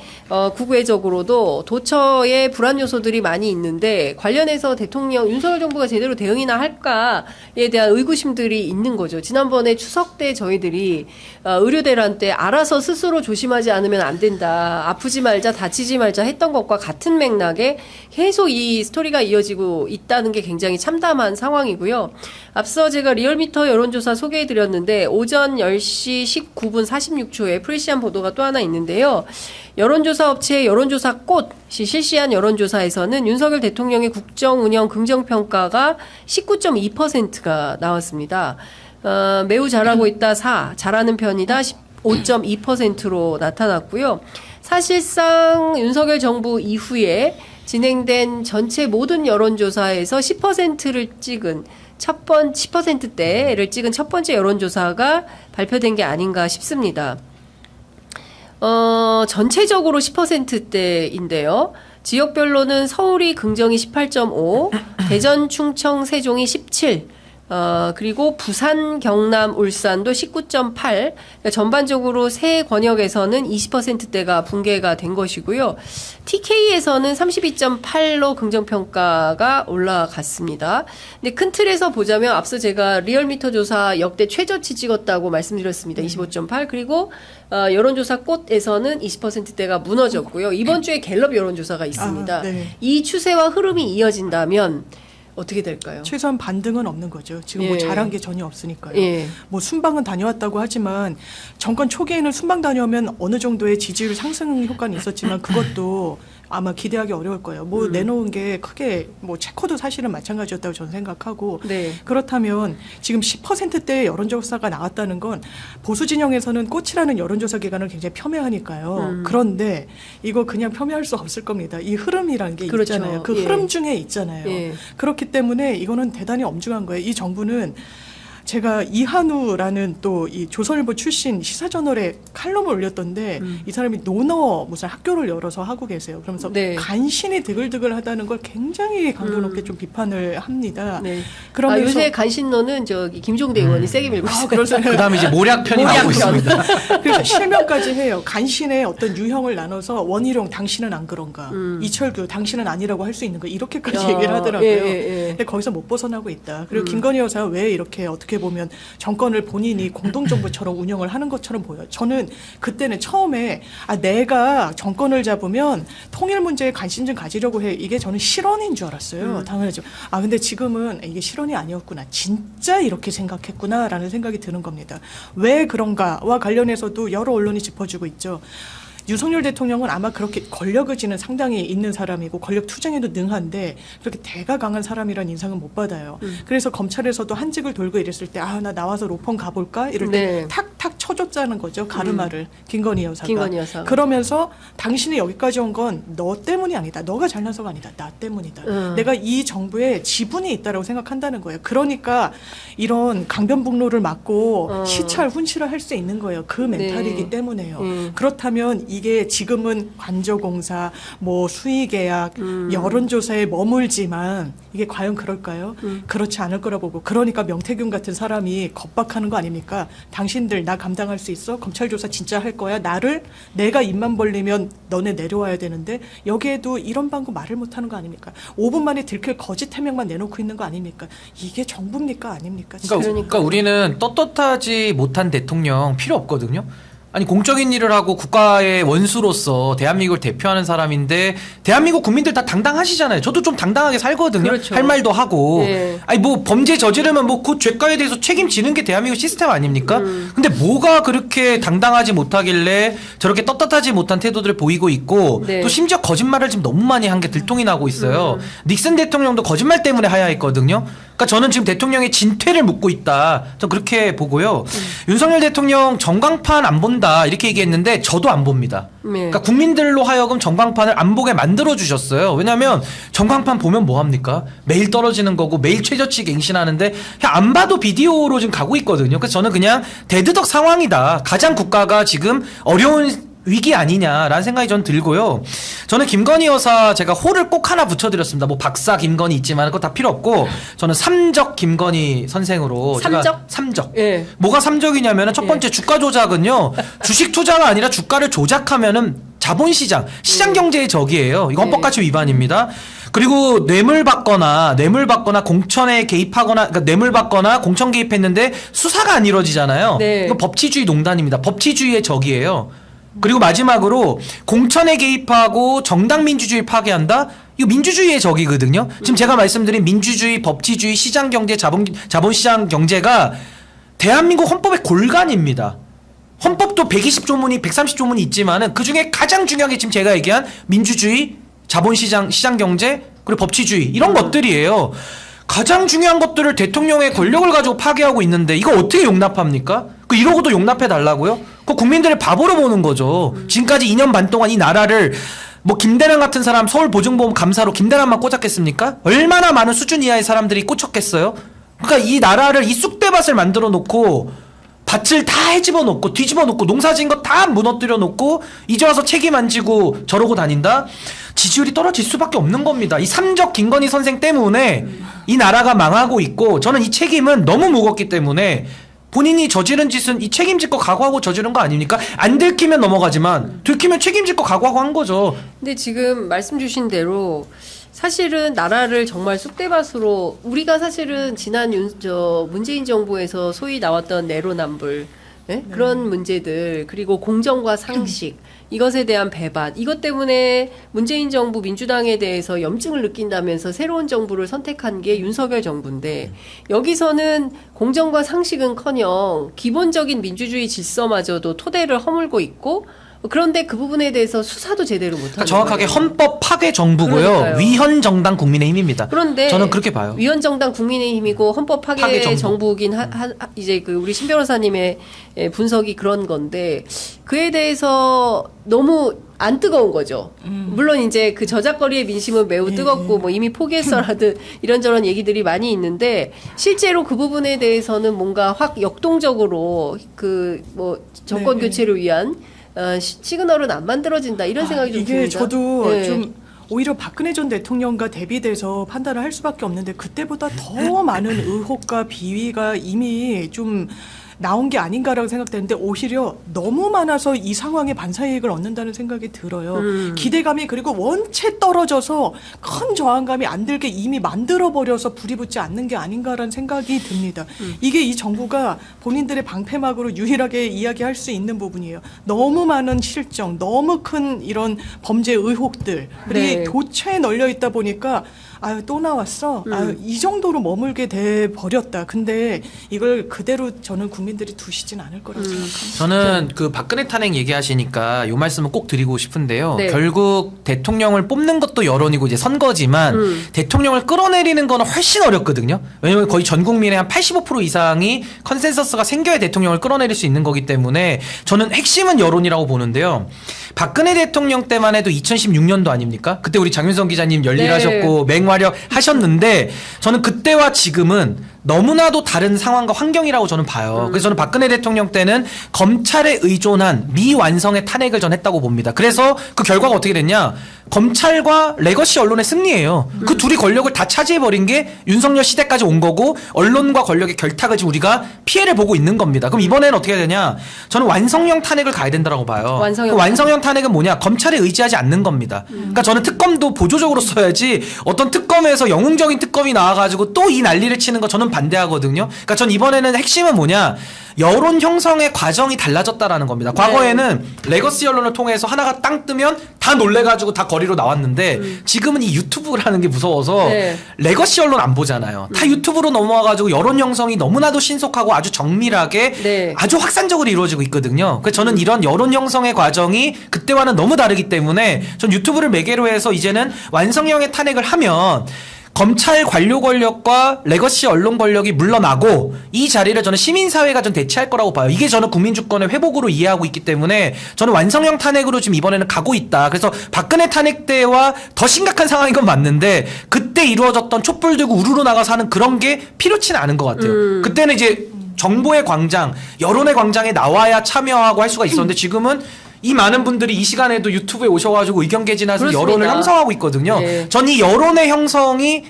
국외적으로도 도처에 불안 요소들이 많이 있는데 관련해서 대통령 윤석열 정부가 제대로 대응이나 할까에 대한 의구심들이 있는 거죠. 지난번에 추석 때 저희들이 의료대란 때 알아서 스스로 조심하지 않으면 안 된다. 아프지 말자, 다치지 말자 했던 것과 같은 맥락에 계속 이 스토리가 이어지고 있다는 게 굉장히 참담한 상황이고요. 앞서 제가 리얼미터 여론조사 소개해드렸는데 오전 10시 19분 46초에 프레시안 보도가 또 하나 있는데요. 여론조사 업체 여론조사 꽃이 실시한 여론조사에서는 윤석열 대통령의 국정 운영 긍정평가가 19.2%가 나왔습니다. 매우 잘하고 있다 4, 잘하는 편이다 5.2%로 나타났고요. 사실상 윤석열 정부 이후에 진행된 전체 모든 여론조사에서 10%를 찍은 10%대를 찍은 첫 번째 여론조사가 발표된 게 아닌가 싶습니다. 전체적으로 10%대인데요. 지역별로는 서울이 긍정이 18.5, 대전, 충청, 세종이 17, 그리고 부산, 경남, 울산도 19.8. 그러니까 전반적으로 세 권역에서는 20%대가 붕괴가 된 것이고요. TK에서는 32.8로 긍정평가가 올라갔습니다. 근데 큰 틀에서 보자면 앞서 제가 리얼미터 조사 역대 최저치 찍었다고 말씀드렸습니다. 25.8. 그리고 여론조사 꽃에서는 20%대가 무너졌고요. 이번 주에 갤럽 여론조사가 있습니다. 네. 이 추세와 흐름이 이어진다면 어떻게 될까요? 최소한 반등은 없는 거죠. 지금 뭐 예. 잘한 게 전혀 없으니까요. 예. 뭐 순방은 다녀왔다고 하지만 정권 초기에는 순방 다녀오면 어느 정도의 지지율 상승 효과는 있었지만 그것도 아마 기대하기 어려울 거예요. 뭐 내놓은 게 크게 뭐 체코도 사실은 마찬가지였다고 저는 생각하고 네. 그렇다면 지금 10%대의 여론조사가 나왔다는 건 보수 진영에서는 꽃이라는 여론조사 기관을 굉장히 폄훼하니까요. 그런데 이거 그냥 겸해할 수 없을 겁니다. 이 흐름이라는 게 그렇죠. 있잖아요. 그 예. 흐름 중에 있잖아요. 예. 그렇기 때문에 이거는 대단히 엄중한 거예요. 이 정부는 제가 이한우라는 또 이 조선일보 출신 시사저널에 칼럼을 올렸던데 이 사람이 논어 무슨 학교를 열어서 하고 계세요. 그러면서 네. 간신히 드글드글하다는 걸 굉장히 강도 높게 좀 비판을 합니다. 네. 그러면서 요새 간신노는 저기 김종대 의원이 세게 밀고 있어요. 그다음에 이제 모략편이 나오고 모략편. 있습니다. 그래서 실명까지 해요. 간신의 어떤 유형을 나눠서 원희룡 당신은 안 그런가, 이철규 당신은 아니라고 할 수 있는 거 이렇게까지 얘기를 하더라고요. 예. 근데 거기서 못 벗어나고 있다. 그리고 김건희 여사가 왜 이렇게 어떻게 보면 정권을 본인이 공동정부처럼 운영을 하는 것처럼 보여요. 저는 그때는 처음에 내가 정권을 잡으면 통일 문제에 관심 좀 가지려고 해. 이게 저는 실언인 줄 알았어요. 당연하죠. 근데 지금은 이게 실언이 아니었구나. 진짜 이렇게 생각했구나라는 생각이 드는 겁니다. 왜 그런가와 관련해서도 여러 언론이 짚어주고 있죠. 윤석열 대통령은 아마 그렇게 권력 의지는 상당히 있는 사람이고 권력 투쟁에도 능한데 그렇게 대가 강한 사람이란 인상은 못 받아요. 그래서 검찰에서도 한직을 돌고 이랬을 때 나 나와서 로펌 가볼까? 이럴 때 네. 탁탁 쳐줬다는 거죠. 가르마를. 김건희 여사가. 김건희 여사. 그러면서 당신이 여기까지 온 건 너 때문이 아니다. 너가 잘나서가 아니다. 나 때문이다. 내가 이 정부에 지분이 있다라고 생각한다는 거예요. 그러니까 이런 강변북로를 막고 시찰, 훈시를 할 수 있는 거예요. 그 멘탈이기 네. 때문에요. 그렇다면 이게 지금은 관저공사, 뭐 수의계약, 여론조사에 머물지만 이게 과연 그럴까요? 그렇지 않을 거라 보고 그러니까 명태균 같은 사람이 겁박하는 거 아닙니까? 당신들 나 감당할 수 있어? 검찰 조사 진짜 할 거야? 내가 입만 벌리면 너네 내려와야 되는데 여기에도 이런 방구 말을 못하는 거 아닙니까? 5분 만에 들킬 거짓 해명만 내놓고 있는 거 아닙니까? 이게 정부입니까? 아닙니까? 그러니까 우리는 떳떳하지 못한 대통령 필요 없거든요. 아니 공적인 일을 하고 국가의 원수로서 대한민국을 대표하는 사람인데 대한민국 국민들 다 당당하시잖아요. 저도 좀 당당하게 살거든요. 그렇죠. 할 말도 하고. 네. 아니 뭐 범죄 저지르면 뭐 그 죄가에 대해서 책임지는 게 대한민국 시스템 아닙니까? 근데 뭐가 그렇게 당당하지 못하길래 저렇게 떳떳하지 못한 태도들을 보이고 있고 네. 또 심지어 거짓말을 지금 너무 많이 한 게 들통이 나고 있어요. 닉슨 대통령도 거짓말 때문에 하야했거든요. 그러니까 저는 지금 대통령의 진퇴를 묻고 있다. 저 그렇게 보고요. 윤석열 대통령 전광판 안 본다 이렇게 얘기했는데 저도 안 봅니다. 네. 그러니까 국민들로 하여금 전광판을 안 보게 만들어 주셨어요. 왜냐하면 전광판 보면 뭐 합니까? 매일 떨어지는 거고 매일 최저치 갱신하는데 그냥 안 봐도 비디오로 지금 가고 있거든요. 그래서 저는 그냥 대드덕 상황이다. 가장 국가가 지금 어려운 위기 아니냐라는 생각이 전 들고요. 저는 김건희 여사 제가 호를 꼭 하나 붙여드렸습니다. 뭐 박사 김건희 있지만 그거 다 필요 없고 저는 삼적 김건희 선생으로 삼적? 제가 삼적. 예. 뭐가 삼적이냐면은 첫 번째 주가 조작은요. 주식 투자가 아니라 주가를 조작하면은 자본시장, 시장 경제의 적이에요. 이거 헌법가치 위반입니다. 그리고 뇌물 받거나 공천에 개입하거나 그러니까 뇌물 받거나 공천 개입했는데 수사가 안 이루어지잖아요. 네. 이거 법치주의 농단입니다. 법치주의의 적이에요. 그리고 마지막으로 공천에 개입하고 정당 민주주의 파괴한다? 이거 민주주의의 적이거든요. 지금 제가 말씀드린 민주주의, 법치주의, 시장경제, 자본시장 경제가 대한민국 헌법의 골간입니다. 헌법도 120조문이 130조문이 있지만은 그중에 가장 중요한 게 지금 제가 얘기한 민주주의, 자본시장, 시장경제, 그리고 법치주의 이런 것들이에요. 가장 중요한 것들을 대통령의 권력을 가지고 파괴하고 있는데 이거 어떻게 용납합니까? 이러고도 용납해 달라고요? 국민들을 바보로 보는 거죠. 지금까지 2년 반 동안 이 나라를 뭐 김대남 같은 사람 서울보증보험 감사로 김대남만 꽂았겠습니까? 얼마나 많은 수준 이하의 사람들이 꽂혔겠어요? 그러니까 이 나라를 이 쑥대밭을 만들어 놓고 밭을 다 헤집어 놓고 뒤집어 놓고 농사 지은 거 다 무너뜨려 놓고 이제 와서 책임 안 지고 저러고 다닌다? 지지율이 떨어질 수밖에 없는 겁니다. 이 삼적 김건희 선생 때문에 이 나라가 망하고 있고 저는 이 책임은 너무 무겁기 때문에 본인이 저지른 짓은 이 책임질 거 각오하고 저지른 거 아닙니까? 안 들키면 넘어가지만 들키면 책임질 거 각오하고 한 거죠. 근데 지금 말씀 주신 대로 사실은 나라를 정말 쑥대밭으로 우리가 사실은 지난 문재인 정부에서 소위 나왔던 내로남불 네? 그런 문제들 그리고 공정과 상식 이것에 대한 배반 이것 때문에 문재인 정부 민주당에 대해서 염증을 느낀다면서 새로운 정부를 선택한 게 윤석열 정부인데 여기서는 공정과 상식은커녕 기본적인 민주주의 질서마저도 토대를 허물고 있고 그런데 그 부분에 대해서 수사도 제대로 못하는 그러니까 정확하게 거예요. 헌법 파괴 정부고요. 그러니까요. 위헌 정당 국민의힘입니다. 그런데 저는 그렇게 봐요. 위헌 정당 국민의힘이고 헌법 파괴 파괴 정부. 정부긴 이제 그 우리 신 변호사님의 분석이 그런 건데 그에 대해서 너무 안 뜨거운 거죠. 물론 이제 그 저작거리의 민심은 매우 뜨겁고 뭐 이미 포기했어라든 이런저런 얘기들이 많이 있는데 실제로 그 부분에 대해서는 뭔가 확 역동적으로 그 뭐 정권 교체를 위한 시그널은 안 만들어진다 이런 생각이 좀 이게 듭니다. 저도 좀 오히려 박근혜 전 대통령과 대비돼서 판단을 할 수밖에 없는데 그때보다 더 많은 의혹과 비위가 이미 좀 나온 게 아닌가라고 생각되는데 오히려 너무 많아서 이 상황에 반사이익을 얻는다는 생각이 들어요. 기대감이 그리고 원체 떨어져서 큰 저항감이 안 들게 이미 만들어버려서 불이 붙지 않는 게 아닌가라는 생각이 듭니다. 이게 이 정부가 본인들의 방패막으로 유일하게 이야기할 수 있는 부분이에요. 너무 많은 실정, 너무 큰 이런 범죄 의혹들이 도처에 널려 있다 보니까 아유 또 나왔어. 아유 이 정도로 머물게 돼 버렸다. 근데 이걸 그대로 저는 국민들이 두시진 않을 거라고 생각합니다. 저는 그 박근혜 탄핵 얘기하시니까 요 말씀을 꼭 드리고 싶은데요. 결국 대통령을 뽑는 것도 여론이고 이제 선거지만 대통령을 끌어내리는 거는 훨씬 어렵거든요. 왜냐면 거의 전 국민의 한 85% 이상이 컨센서스가 생겨야 대통령을 끌어내릴 수 있는 거기 때문에 저는 핵심은 여론이라고 보는데요. 박근혜 대통령 때만 해도 2016년도 아닙니까? 그때 우리 장윤성 기자님 열일하셨고 맹활약 하셨는데 저는 그때와 지금은 너무나도 다른 상황과 환경이라고 저는 봐요. 그래서 저는 박근혜 대통령 때는 검찰에 의존한 미완성의 탄핵을 전 했다고 봅니다. 그래서 그 결과가 어떻게 됐냐? 검찰과 레거시 언론의 승리예요. 그 둘이 권력을 다 차지해버린 게 윤석열 시대까지 온 거고 언론과 권력의 결탁을 지금 우리가 피해를 보고 있는 겁니다. 그럼 이번에는 어떻게 해야 되냐? 저는 완성형 탄핵을 가야 된다고 봐요. 완성형 탄핵은 뭐냐? 검찰에 의지하지 않는 겁니다. 그러니까 저는 특검도 보조적으로 써야지 어떤 특검에서 영웅적인 특검이 나와가지고 또 이 난리를 치는 거 저는 반대하거든요. 그러니까 전 이번에는 핵심은 뭐냐? 여론 형성의 과정이 달라졌다라는 겁니다. 과거에는 레거시 언론을 통해서 하나가 땅 뜨면 다 놀래가지고 다 거리로 나왔는데 지금은 이 유튜브라는 게 무서워서 레거시 언론 안 보잖아요. 다 유튜브로 넘어와가지고 여론 형성이 너무나도 신속하고 아주 정밀하게 아주 확산적으로 이루어지고 있거든요. 그래서 저는 이런 여론 형성의 과정이 그때와는 너무 다르기 때문에 전 유튜브를 매개로 해서 이제는 완성형의 탄핵을 하면 검찰 관료 권력과 레거시 언론 권력이 물러나고 이 자리를 저는 시민사회가 좀 대체할 거라고 봐요. 이게 저는 국민주권의 회복으로 이해하고 있기 때문에 저는 완성형 탄핵으로 지금 이번에는 가고 있다. 그래서 박근혜 탄핵 때와 더 심각한 상황인 건 맞는데 그때 이루어졌던 촛불 들고 우르르 나가서 하는 그런 게 필요치는 않은 것 같아요. 그때는 이제 정보의 광장, 여론의 광장에 나와야 참여하고 할 수가 있었는데 지금은 이 많은 분들이 이 시간에도 유튜브에 오셔가지고 의견 개진하면서 여론을 형성하고 있거든요. 전 이 여론의 형성이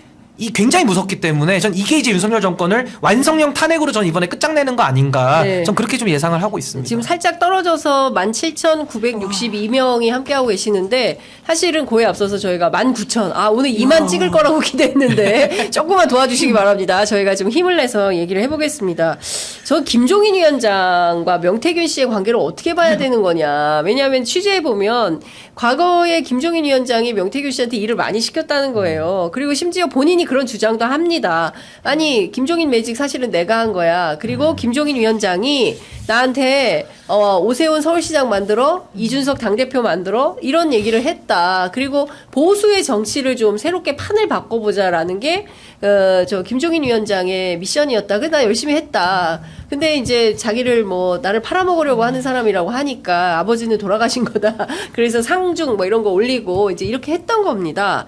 굉장히 무섭기 때문에 전 이게 이제 윤석열 정권을 완성형 탄핵으로 전 이번에 끝장내는 거 아닌가 전 그렇게 좀 예상을 하고 있습니다. 지금 살짝 떨어져서 17,962명이 함께하고 계시는데 사실은 그에 앞서서 저희가 19,000 오늘 2만 찍을 거라고 기대했는데 조금만 도와주시기 바랍니다. 저희가 좀 힘을 내서 얘기를 해보겠습니다. 저 김종인 위원장과 명태균 씨의 관계를 어떻게 봐야 되는 거냐. 왜냐하면 취재해보면 과거에 김종인 위원장이 명태균 씨한테 일을 많이 시켰다는 거예요. 그리고 심지어 본인이 그런 주장도 합니다. 아니 김종인 매직 사실은 내가 한 거야. 그리고 김종인 위원장이 나한테 오세훈 서울시장 만들어 이준석 당대표 만들어 이런 얘기를 했다. 그리고 보수의 정치를 좀 새롭게 판을 바꿔보자라는 게 저 김종인 위원장의 미션이었다. 그래서 나 열심히 했다. 근데 이제 자기를 뭐 나를 팔아먹으려고 하는 사람이라고 하니까 아버지는 돌아가신 거다. 그래서 상중 뭐 이런 거 올리고 이제 이렇게 했던 겁니다.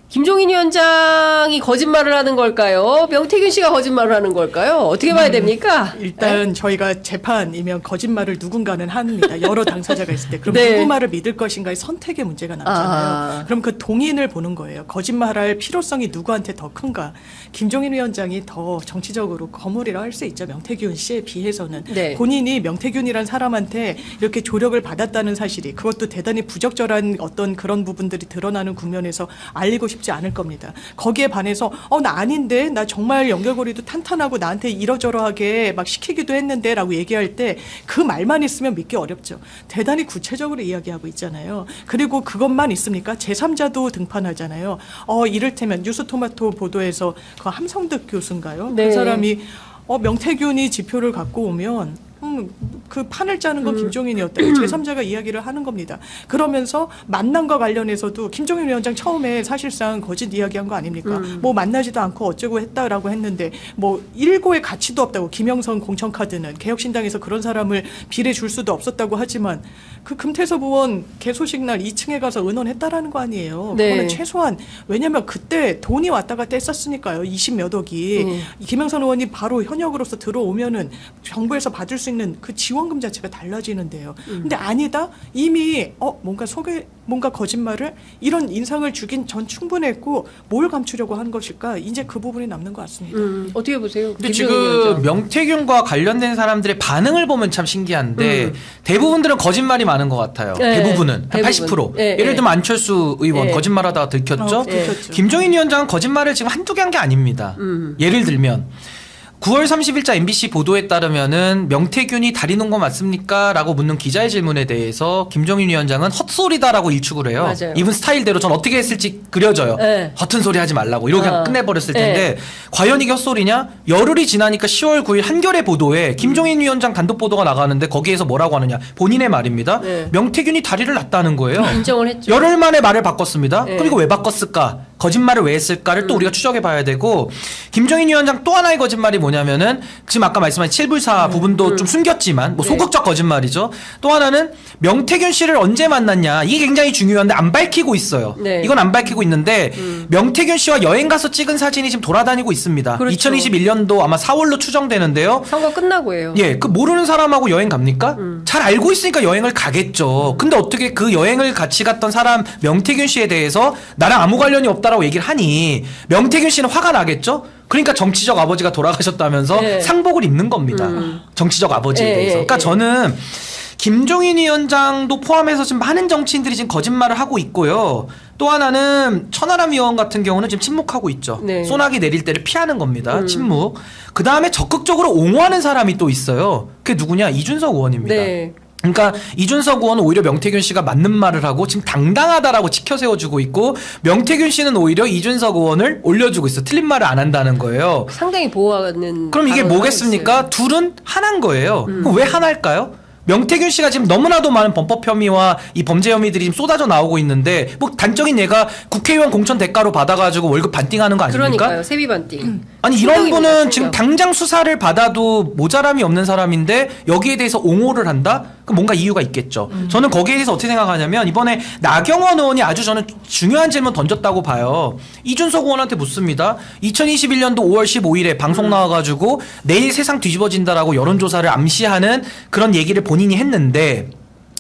김종인 위원장이 거짓말을 하는 걸까요? 명태균 씨가 거짓말을 하는 걸까요? 어떻게 봐야 됩니까? 일단 저희가 재판이면 거짓말을 누군가는 합니다. 여러 당사자가 있을 때. 그럼 누구 말을 믿을 것인가의 선택의 문제가 나오잖아요. 그럼 그 동인을 보는 거예요. 거짓말할 필요성이 누구한테 더 큰가? 김종인 위원장이 더 정치적으로 거물이라 할 수 있죠. 명태균 씨에 비해서는. 본인이 명태균이란 사람한테 이렇게 조력을 받았다는 사실이 그것도 대단히 부적절한 어떤 그런 부분들이 드러나는 국면에서 알리고 싶지 않을 겁니다. 거기에 반해서 나 아닌데 나 정말 연결고리도 탄탄하고 나한테 이러저러하게 막 시키기도 했는데 라고 얘기할 때 그 말만 있으면 믿기 어렵죠. 대단히 구체적으로 이야기하고 있잖아요. 그리고 그것만 있습니까? 제3자도 등판하잖아요. 이를테면 뉴스토마토 보도에서 그 함성득 교수인가요? 그 사람이 명태균이 지표를 갖고 오면 그 판을 짜는 건 김종인이었다. 제3자가 이야기를 하는 겁니다. 그러면서 만남과 관련해서도 김종인 위원장 처음에 사실상 거짓 이야기한 거 아닙니까? 뭐 만나지도 않고 어쩌고 했다라고 했는데 뭐 일고의 가치도 없다고 김영선 공천카드는 개혁신당에서 그런 사람을 비례 줄 수도 없었다고 하지만 그 금태섭 의원 개소식 날 2층에 가서 의논했다라는 거 아니에요. 네. 그거는 최소한 왜냐하면 그때 돈이 왔다 갔다 했었으니까요. 20몇 억이. 김영선 의원이 바로 현역으로서 들어오면은 정부에서 받을 수 있는 그 지원금 자체가 달라지는데요. 근데 아니다. 이미 뭔가 거짓말을 이런 인상을 주긴 전 충분했고 뭘 감추려고 한 것일까? 이제 그 부분이 남는 것 같습니다. 어떻게 보세요? 근데 지금 명태균과 관련된 사람들의 반응을 보면 참 신기한데 대부분들은 거짓말이 많은 것 같아요. 네. 대부분은 한 대부분. 80%. 네. 예를 들면 안철수 의원 네. 거짓말하다가 들켰죠. 들켰죠. 김종인 위원장은 거짓말을 지금 한두 개 한 게 아닙니다. 예를 들면 9월 30일자 MBC 보도에 따르면은 명태균이 다리 놓은 거 맞습니까? 라고 묻는 기자의 질문에 대해서 김종인 위원장은 헛소리다라고 일축을 해요. 맞아요. 이분 스타일대로 전 어떻게 했을지 그려져요. 네. 허튼 소리 하지 말라고 이러고 그냥 끝내버렸을 네. 텐데 과연 이게 헛소리냐? 열흘이 지나니까 10월 9일 한겨레 보도에 김종인 위원장 단독 보도가 나가는데 거기에서 뭐라고 하느냐? 본인의 말입니다. 네. 명태균이 다리를 놨다는 거예요. 인정을 했죠. 열흘 만에 말을 바꿨습니다. 네. 그리고 왜 바꿨을까? 거짓말을 왜 했을까를 또 우리가 추적해 봐야 되고 김종인 위원장 또 하나의 거짓말이 뭐냐면은 지금 아까 말씀하신 7불사 부분도 좀 숨겼지만 뭐 네. 소극적 거짓말이죠. 또 하나는 명태균 씨를 언제 만났냐 이게 굉장히 중요한데 안 밝히고 있어요. 네. 이건 안 밝히고 있는데 명태균 씨와 여행 가서 찍은 사진이 지금 돌아다니고 있습니다. 그렇죠. 2021년도 아마 4월로 추정되는데요. 선거 끝나고예요. 예, 그 모르는 사람하고 여행 갑니까? 잘 알고 있으니까 여행을 가겠죠. 근데 어떻게 그 여행을 같이 갔던 사람 명태균 씨에 대해서 나랑 아무 관련이 없다라고 얘기를 하니 명태균 씨는 화가 나겠죠? 그러니까 정치적 아버지가 돌아가셨다면서 네. 상복을 입는 겁니다. 정치적 아버지에 예, 대해서. 예, 그러니까 예. 저는 김종인 위원장도 포함해서 지금 많은 정치인들이 지금 거짓말을 하고 있고요. 또 하나는 천하람 의원 같은 경우는 지금 침묵하고 있죠. 네. 소나기 내릴 때를 피하는 겁니다. 침묵. 그 다음에 적극적으로 옹호하는 사람이 또 있어요. 그게 누구냐? 이준석 의원입니다. 네. 그러니까 이준석 의원은 오히려 명태균 씨가 맞는 말을 하고 지금 당당하다라고 치켜 세워주고 있고 명태균 씨는 오히려 이준석 의원을 올려주고 있어. 틀린 말을 안 한다는 거예요. 상당히 보호하는. 그럼 이게 발언을 뭐겠습니까? 하고 있어요. 둘은 하나인 거예요. 그럼 왜 하나일까요? 명태균 씨가 지금 너무나도 많은 범법 혐의와 이 범죄 혐의들이 지금 쏟아져 나오고 있는데 뭐 단적인 얘가 국회의원 공천 대가로 받아가지고 월급 반띵하는 거 아닙니까? 그러니까요. 세비 반띵. 아니 이런 충격입니다, 분은 충격. 지금 당장 수사를 받아도 모자람이 없는 사람인데 여기에 대해서 옹호를 한다? 그럼 뭔가 이유가 있겠죠. 저는 거기에 대해서 어떻게 생각하냐면 이번에 나경원 의원이 아주 저는 중요한 질문 던졌다고 봐요. 이준석 의원한테 묻습니다. 2021년도 5월 15일에 방송 나와가지고 내일 세상 뒤집어진다라고 여론조사를 암시하는 그런 얘기를 본인이 했는데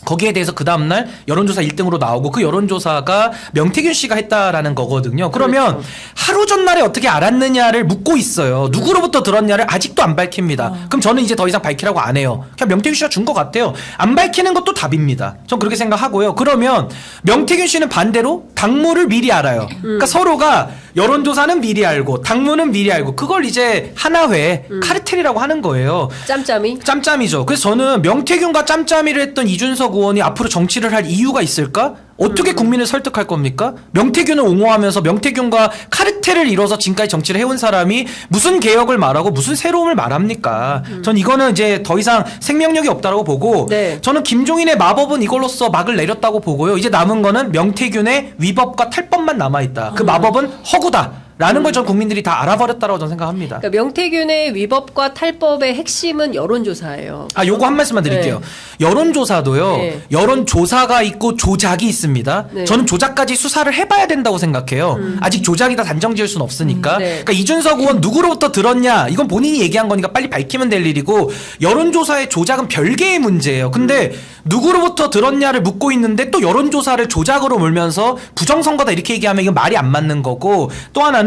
거기에 대해서 그 다음날 여론조사 1등으로 나오고 그 여론조사가 명태균 씨가 했다라는 거거든요. 그러면 그렇죠. 하루 전날에 어떻게 알았느냐를 묻고 있어요. 누구로부터 들었냐를 아직도 안 밝힙니다. 그럼 저는 이제 더 이상 밝히라고 안 해요. 그냥 명태균 씨가 준 것 같아요. 안 밝히는 것도 답입니다. 전 그렇게 생각하고요. 그러면 명태균 씨는 반대로 당무를 미리 알아요. 그러니까 서로가 여론조사는 미리 알고 당무는 미리 알고 그걸 이제 하나회 카르텔이라고 하는 거예요. 짬짬이. 짬짬이죠. 그래서 저는 명태균과 짬짬이를 했던 이준석 의원이 앞으로 정치를 할 이유가 있을까? 어떻게 국민을 설득할 겁니까? 명태균을 옹호하면서 명태균과 카르텔을 이뤄서 지금까지 정치를 해온 사람이 무슨 개혁을 말하고 무슨 새로움을 말합니까? 전 이거는 이제 더 이상 생명력이 없다고 보고 네. 저는 김종인의 마법은 이걸로써 막을 내렸다고 보고요. 이제 남은 거는 명태균의 위법과 탈법만 남아있다. 그 마법은 허구다. 라는 걸 전 국민들이 다 알아버렸다고 저는 생각합니다. 그러니까 명태균의 위법과 탈법의 핵심은 여론조사예요. 아, 요거 한 말씀만 드릴게요. 여론조사도요. 네. 여론조사가 있고 조작이 있습니다. 네. 저는 조작까지 수사를 해봐야 된다고 생각해요. 아직 조작이 다 단정지을 수는 없으니까. 네. 그러니까 이준석 의원 누구로부터 들었냐? 이건 본인이 얘기한 거니까 빨리 밝히면 될 일이고 여론조사의 조작은 별개의 문제예요. 근데 누구로부터 들었냐를 묻고 있는데 또 여론조사를 조작으로 몰면서 부정선거다 이렇게 얘기하면 이건 말이 안 맞는 거고 또 하나는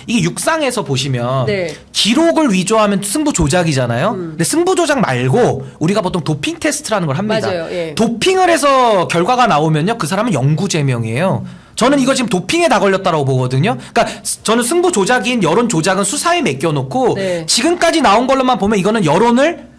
이게 육상에서 보시면 네. 기록을 위조하면 승부 조작이잖아요. 근데 승부 조작 말고 우리가 보통 도핑 테스트라는 걸 합니다. 맞아요. 예. 도핑을 해서 결과가 나오면요. 그 사람은 영구제명이에요. 저는 이거 지금 도핑에 다 걸렸다고 보거든요. 그러니까 저는 승부 조작인 여론 조작은 수사에 맡겨놓고 네. 지금까지 나온 걸로만 보면 이거는 여론을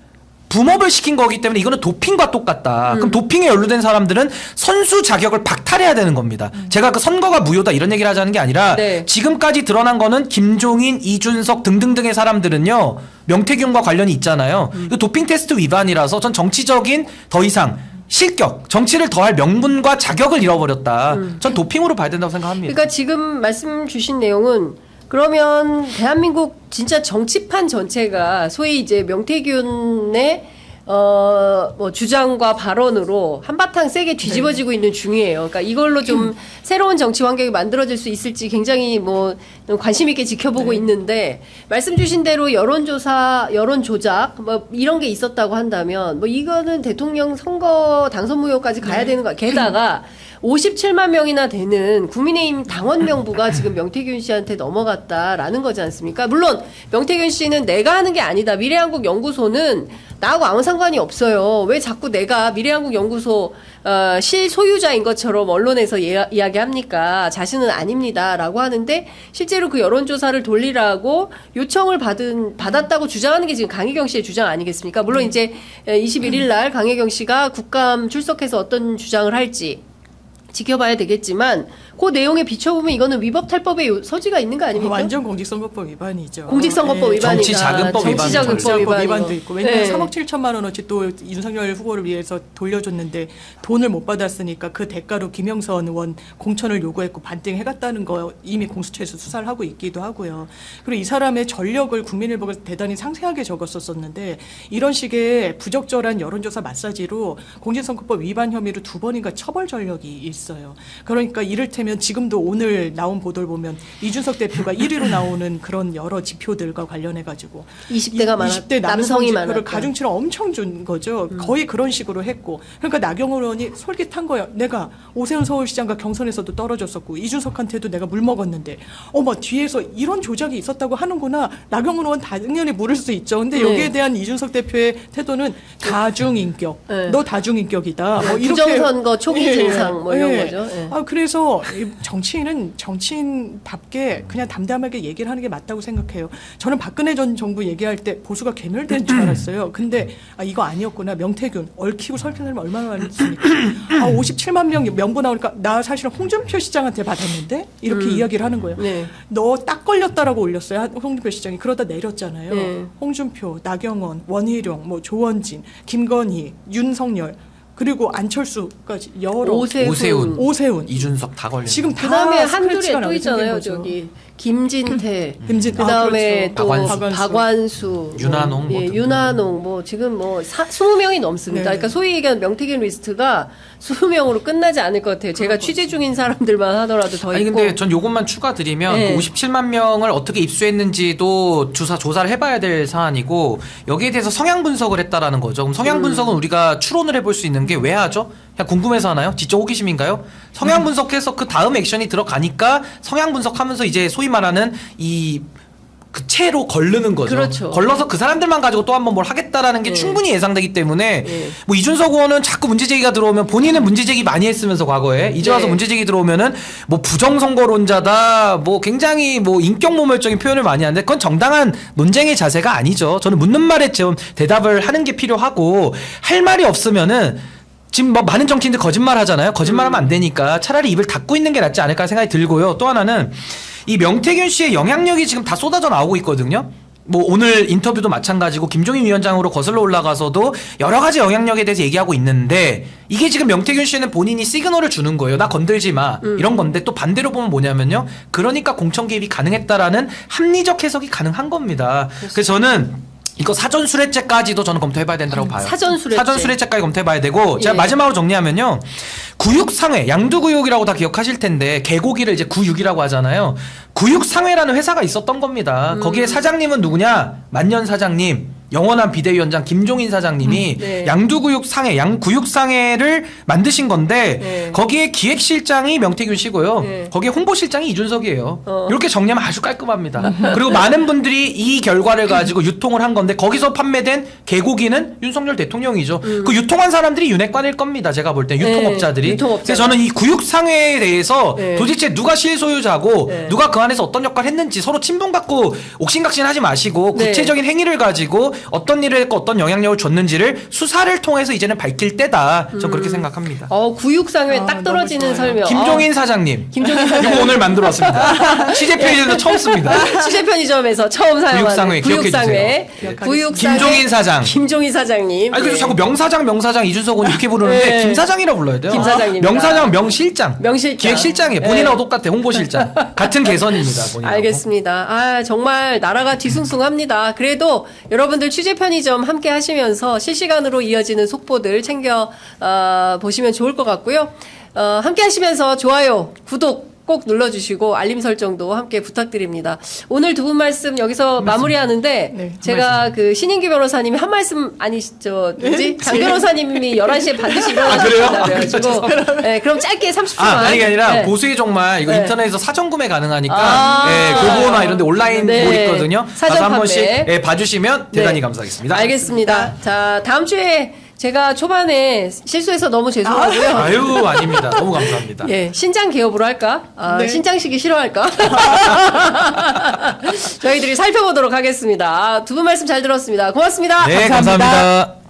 붐업을 시킨 거기 때문에 이거는 도핑과 똑같다. 그럼 도핑에 연루된 사람들은 선수 자격을 박탈해야 되는 겁니다. 제가 그 선거가 무효다 이런 얘기를 하자는 게 아니라 네. 지금까지 드러난 거는 김종인, 이준석 등등등의 사람들은요. 명태균과 관련이 있잖아요. 이거 도핑 테스트 위반이라서 전 정치적인 더 이상 실격, 정치를 더할 명분과 자격을 잃어버렸다. 전 도핑으로 봐야 된다고 생각합니다. 그러니까 지금 말씀 주신 내용은 그러면 대한민국 진짜 정치판 전체가 소위 이제 명태균의 뭐 주장과 발언으로 한바탕 세게 뒤집어지고 있는 중이에요. 그러니까 이걸로 좀 새로운 정치 환경이 만들어질 수 있을지 굉장히 뭐 관심 있게 지켜보고 있는데 말씀 주신 대로 여론조사, 여론 조작 뭐 이런 게 있었다고 한다면 뭐 이거는 대통령 선거 당선 무효까지 가야 되는 거야. 게다가 57만 명이나 되는 국민의힘 당원 명부가 지금 명태균 씨한테 넘어갔다라는 거지 않습니까? 물론 명태균 씨는 내가 하는 게 아니다. 미래한국연구소는 나하고 아무 상관이 없어요. 왜 자꾸 내가 미래한국연구소 실소유자인 것처럼 언론에서 이야기합니까? 자신은 아닙니다라고 하는데 실제로 그 여론조사를 돌리라고 요청을 받았다고 주장하는 게 지금 강혜경 씨의 주장 아니겠습니까? 물론 이제 21일 날 강혜경 씨가 국감 출석해서 어떤 주장을 할지 지켜봐야 되겠지만 그 내용에 비춰보면 이거는 위법탈법의 소지가 있는 거 아닙니까? 완전 공직선거법 위반이죠. 공직선거법 위반이다. 정치자금법 위반도 있고 왜냐하면 네. 3억 7천만 원어치 또 윤석열 후보를 위해서 돌려줬는데 돈을 못 받았으니까 그 대가로 김영선 의원 공천을 요구했고 반띵해갔다는 거 이미 공수처에서 수사를 하고 있기도 하고요. 그리고 이 사람의 전력을 국민일보가 대단히 상세하게 적었었는데 이런 식의 부적절한 여론조사 마사지로 공직선거법 위반 혐의로 2번인가 처벌 전력이 있어요. 그러니까 이를테면 지금도 오늘 나온 보도를 보면 이준석 대표가 1위로 나오는 그런 여러 지표들과 관련해가지고 20대가 많았다. 20대 남성이 많았다. 지표를 가중치를 엄청 준 거죠. 거의 그런 식으로 했고 그러니까 나경원 의원이 솔깃한 거예요. 내가 오세훈 서울시장과 경선에서도 떨어졌었고 이준석한테도 내가 물 먹었는데 어머 뒤에서 이런 조작이 있었다고 하는구나. 나경원 의원 당연히 물을 수 있죠. 근데 여기에 대한 이준석 대표의 태도는 다중인격. 너 다중인격이다. 뭐 이렇게 부정선거 초기 증상 뭐 이런 거죠. 그래서 정치인은 정치인답게 그냥 담담하게 얘기를 하는 게 맞다고 생각해요. 저는 박근혜 전 정부 얘기할 때 보수가 괴멸된 줄 알았어요. 근데 이거 아니었구나. 명태균 얽히고 설킨 사람이 얼마나 많습니까? 57만 명 명부 나오니까 나 사실은 홍준표 시장한테 받았는데 이렇게 이야기를 하는 거예요. 네. 너 딱 걸렸다라고 올렸어요. 홍준표 시장이. 그러다 내렸잖아요. 네. 홍준표, 나경원, 원희룡, 뭐 조원진, 김건희, 윤석열 그리고 안철수까지 여러 오세훈 이준석 다 걸렸네. 지금 다 그다음에 한둘에 스크래치가 또 나게 있잖아요. 생긴 거죠. 저기 김진태, 그렇죠. 그다음에 또 박완수, 윤한홍, 윤한홍 뭐 지금 뭐 20명이 넘습니다. 네. 그러니까 소위 얘기하는 명태균 리스트가 20명으로 끝나지 않을 것 같아요. 제가 취재 중인 사람들만 하더라도 더 아니 있고. 근데 전 요것만 추가드리면 네. 그 57만 명을 어떻게 입수했는지도 조사를 해봐야 될 사안이고 여기에 대해서 성향 분석을 했다라는 거죠. 그럼 성향 분석은 우리가 추론을 해볼 수 있는 게 왜 하죠? 그냥 궁금해서 하나요? 지적 호기심인가요? 성향 분석해서 그 다음 액션이 들어가니까 성향 분석하면서 이제 소위 말하는 그 채로 걸르는 거죠. 그렇죠. 걸러서 그 사람들만 가지고 또 한번 뭘 하겠다라는 게 충분히 예상되기 때문에 뭐 이준석 의원은 자꾸 문제제기가 들어오면 본인은 문제제기 많이 했으면서 과거에 이제 와서 문제제기 들어오면은 뭐 부정선거론자다 뭐 굉장히 뭐 인격모멸적인 표현을 많이 하는데 그건 정당한 논쟁의 자세가 아니죠. 저는 묻는 말에 좀 대답을 하는 게 필요하고 할 말이 없으면은 지금 뭐 많은 정치인들 거짓말 하잖아요. 거짓말하면 안 되니까 차라리 입을 닫고 있는 게 낫지 않을까 생각이 들고요. 또 하나는 이 명태균 씨의 영향력이 지금 다 쏟아져 나오고 있거든요. 뭐 오늘 인터뷰도 마찬가지고 김종인 위원장으로 거슬러 올라가서도 여러 가지 영향력에 대해서 얘기하고 있는데 이게 지금 명태균 씨는 본인이 시그널을 주는 거예요. 나 건들지 마. 이런 건데 또 반대로 보면 뭐냐면요. 그러니까 공천 개입이 가능했다라는 합리적 해석이 가능한 겁니다. 그래서 저는 이거 사전 수뢰죄까지도 저는 검토해봐야 된다고 봐요. 사전 수뢰죄까지 검토해봐야 되고 제가 마지막으로 정리하면요. 구육상회, 양두구육이라고 다 기억하실 텐데 개고기를 이제 구육이라고 하잖아요. 구육상회라는 회사가 있었던 겁니다. 거기에 사장님은 누구냐? 만년 사장님. 영원한 비대위원장 김종인 사장님이 양두구육상회, 양구육상회를 만드신 건데 거기에 기획실장이 명태균 씨고요. 거기에 홍보실장이 이준석이에요. 이렇게 정리하면 아주 깔끔합니다. 그리고 많은 분들이 이 결과를 가지고 유통을 한 건데 거기서 판매된 개고기는 윤석열 대통령이죠. 그 유통한 사람들이 윤핵관일 겁니다. 제가 볼 때 유통업자들이. 그래서 저는 이 구육상회에 대해서 도대체 누가 실소유자고 누가 그 안에서 어떤 역할을 했는지 서로 친분 갖고 옥신각신하지 마시고 구체적인 행위를 가지고 어떤 일을 했고 어떤 영향력을 줬는지를 수사를 통해서 이제는 밝힐 때다. 전 그렇게 생각합니다. 구육상회 딱 떨어지는 설명. 김종인 사장님. 김종인 사장님. 이거 오늘 만들어 왔습니다. 취재 편의점에서 처음 씁니다. 취재 편의점에서 처음 사용하는 구육상회 기억해 주세요. 구육상회. 김종인 사장. 김종인 사장님. 아니 그래서 자꾸 명사장 이준석 의원 이렇게 부르는데 김 사장이라고 불러야 돼요. 김 사장님. 명사장 명실장. 기획실장이에요. 본인하고 똑같아. 홍보실장. 같은 개선입니다. 본인하고. 알겠습니다. 아 정말 나라가 뒤숭숭합니다. 그래도 여러분들 취재 편의점 함께 하시면서 실시간으로 이어지는 속보들 챙겨 보시면 좋을 것 같고요. 함께 하시면서 좋아요, 구독 꼭 눌러주시고 알림 설정도 함께 부탁드립니다. 오늘 두 분 말씀 여기서 마무리하는데 네, 제가 그 신인규 변호사님이 한 말씀 아니시죠? 누구지? 장 변호사님이 11시에 반드시 일어나셔야 그래가지고 네, 그럼 짧게 30초만. 이게 아니라 네. 보수의 종말 이거 네. 인터넷에서 사전 구매 가능하니까 그거나 이런 데 온라인 네. 볼 있거든요. 사전 가서 한 번씩 판매. 봐주시면 대단히 감사하겠습니다. 알겠습니다. 자, 다음 주에 제가 초반에 실수해서 너무 죄송하고요. 아유, 아닙니다. 너무 감사합니다. 예, 신장 개업으로 할까? 네. 신장식이 싫어할까? 저희들이 살펴보도록 하겠습니다. 두 분 말씀 잘 들었습니다. 고맙습니다. 네, 감사합니다.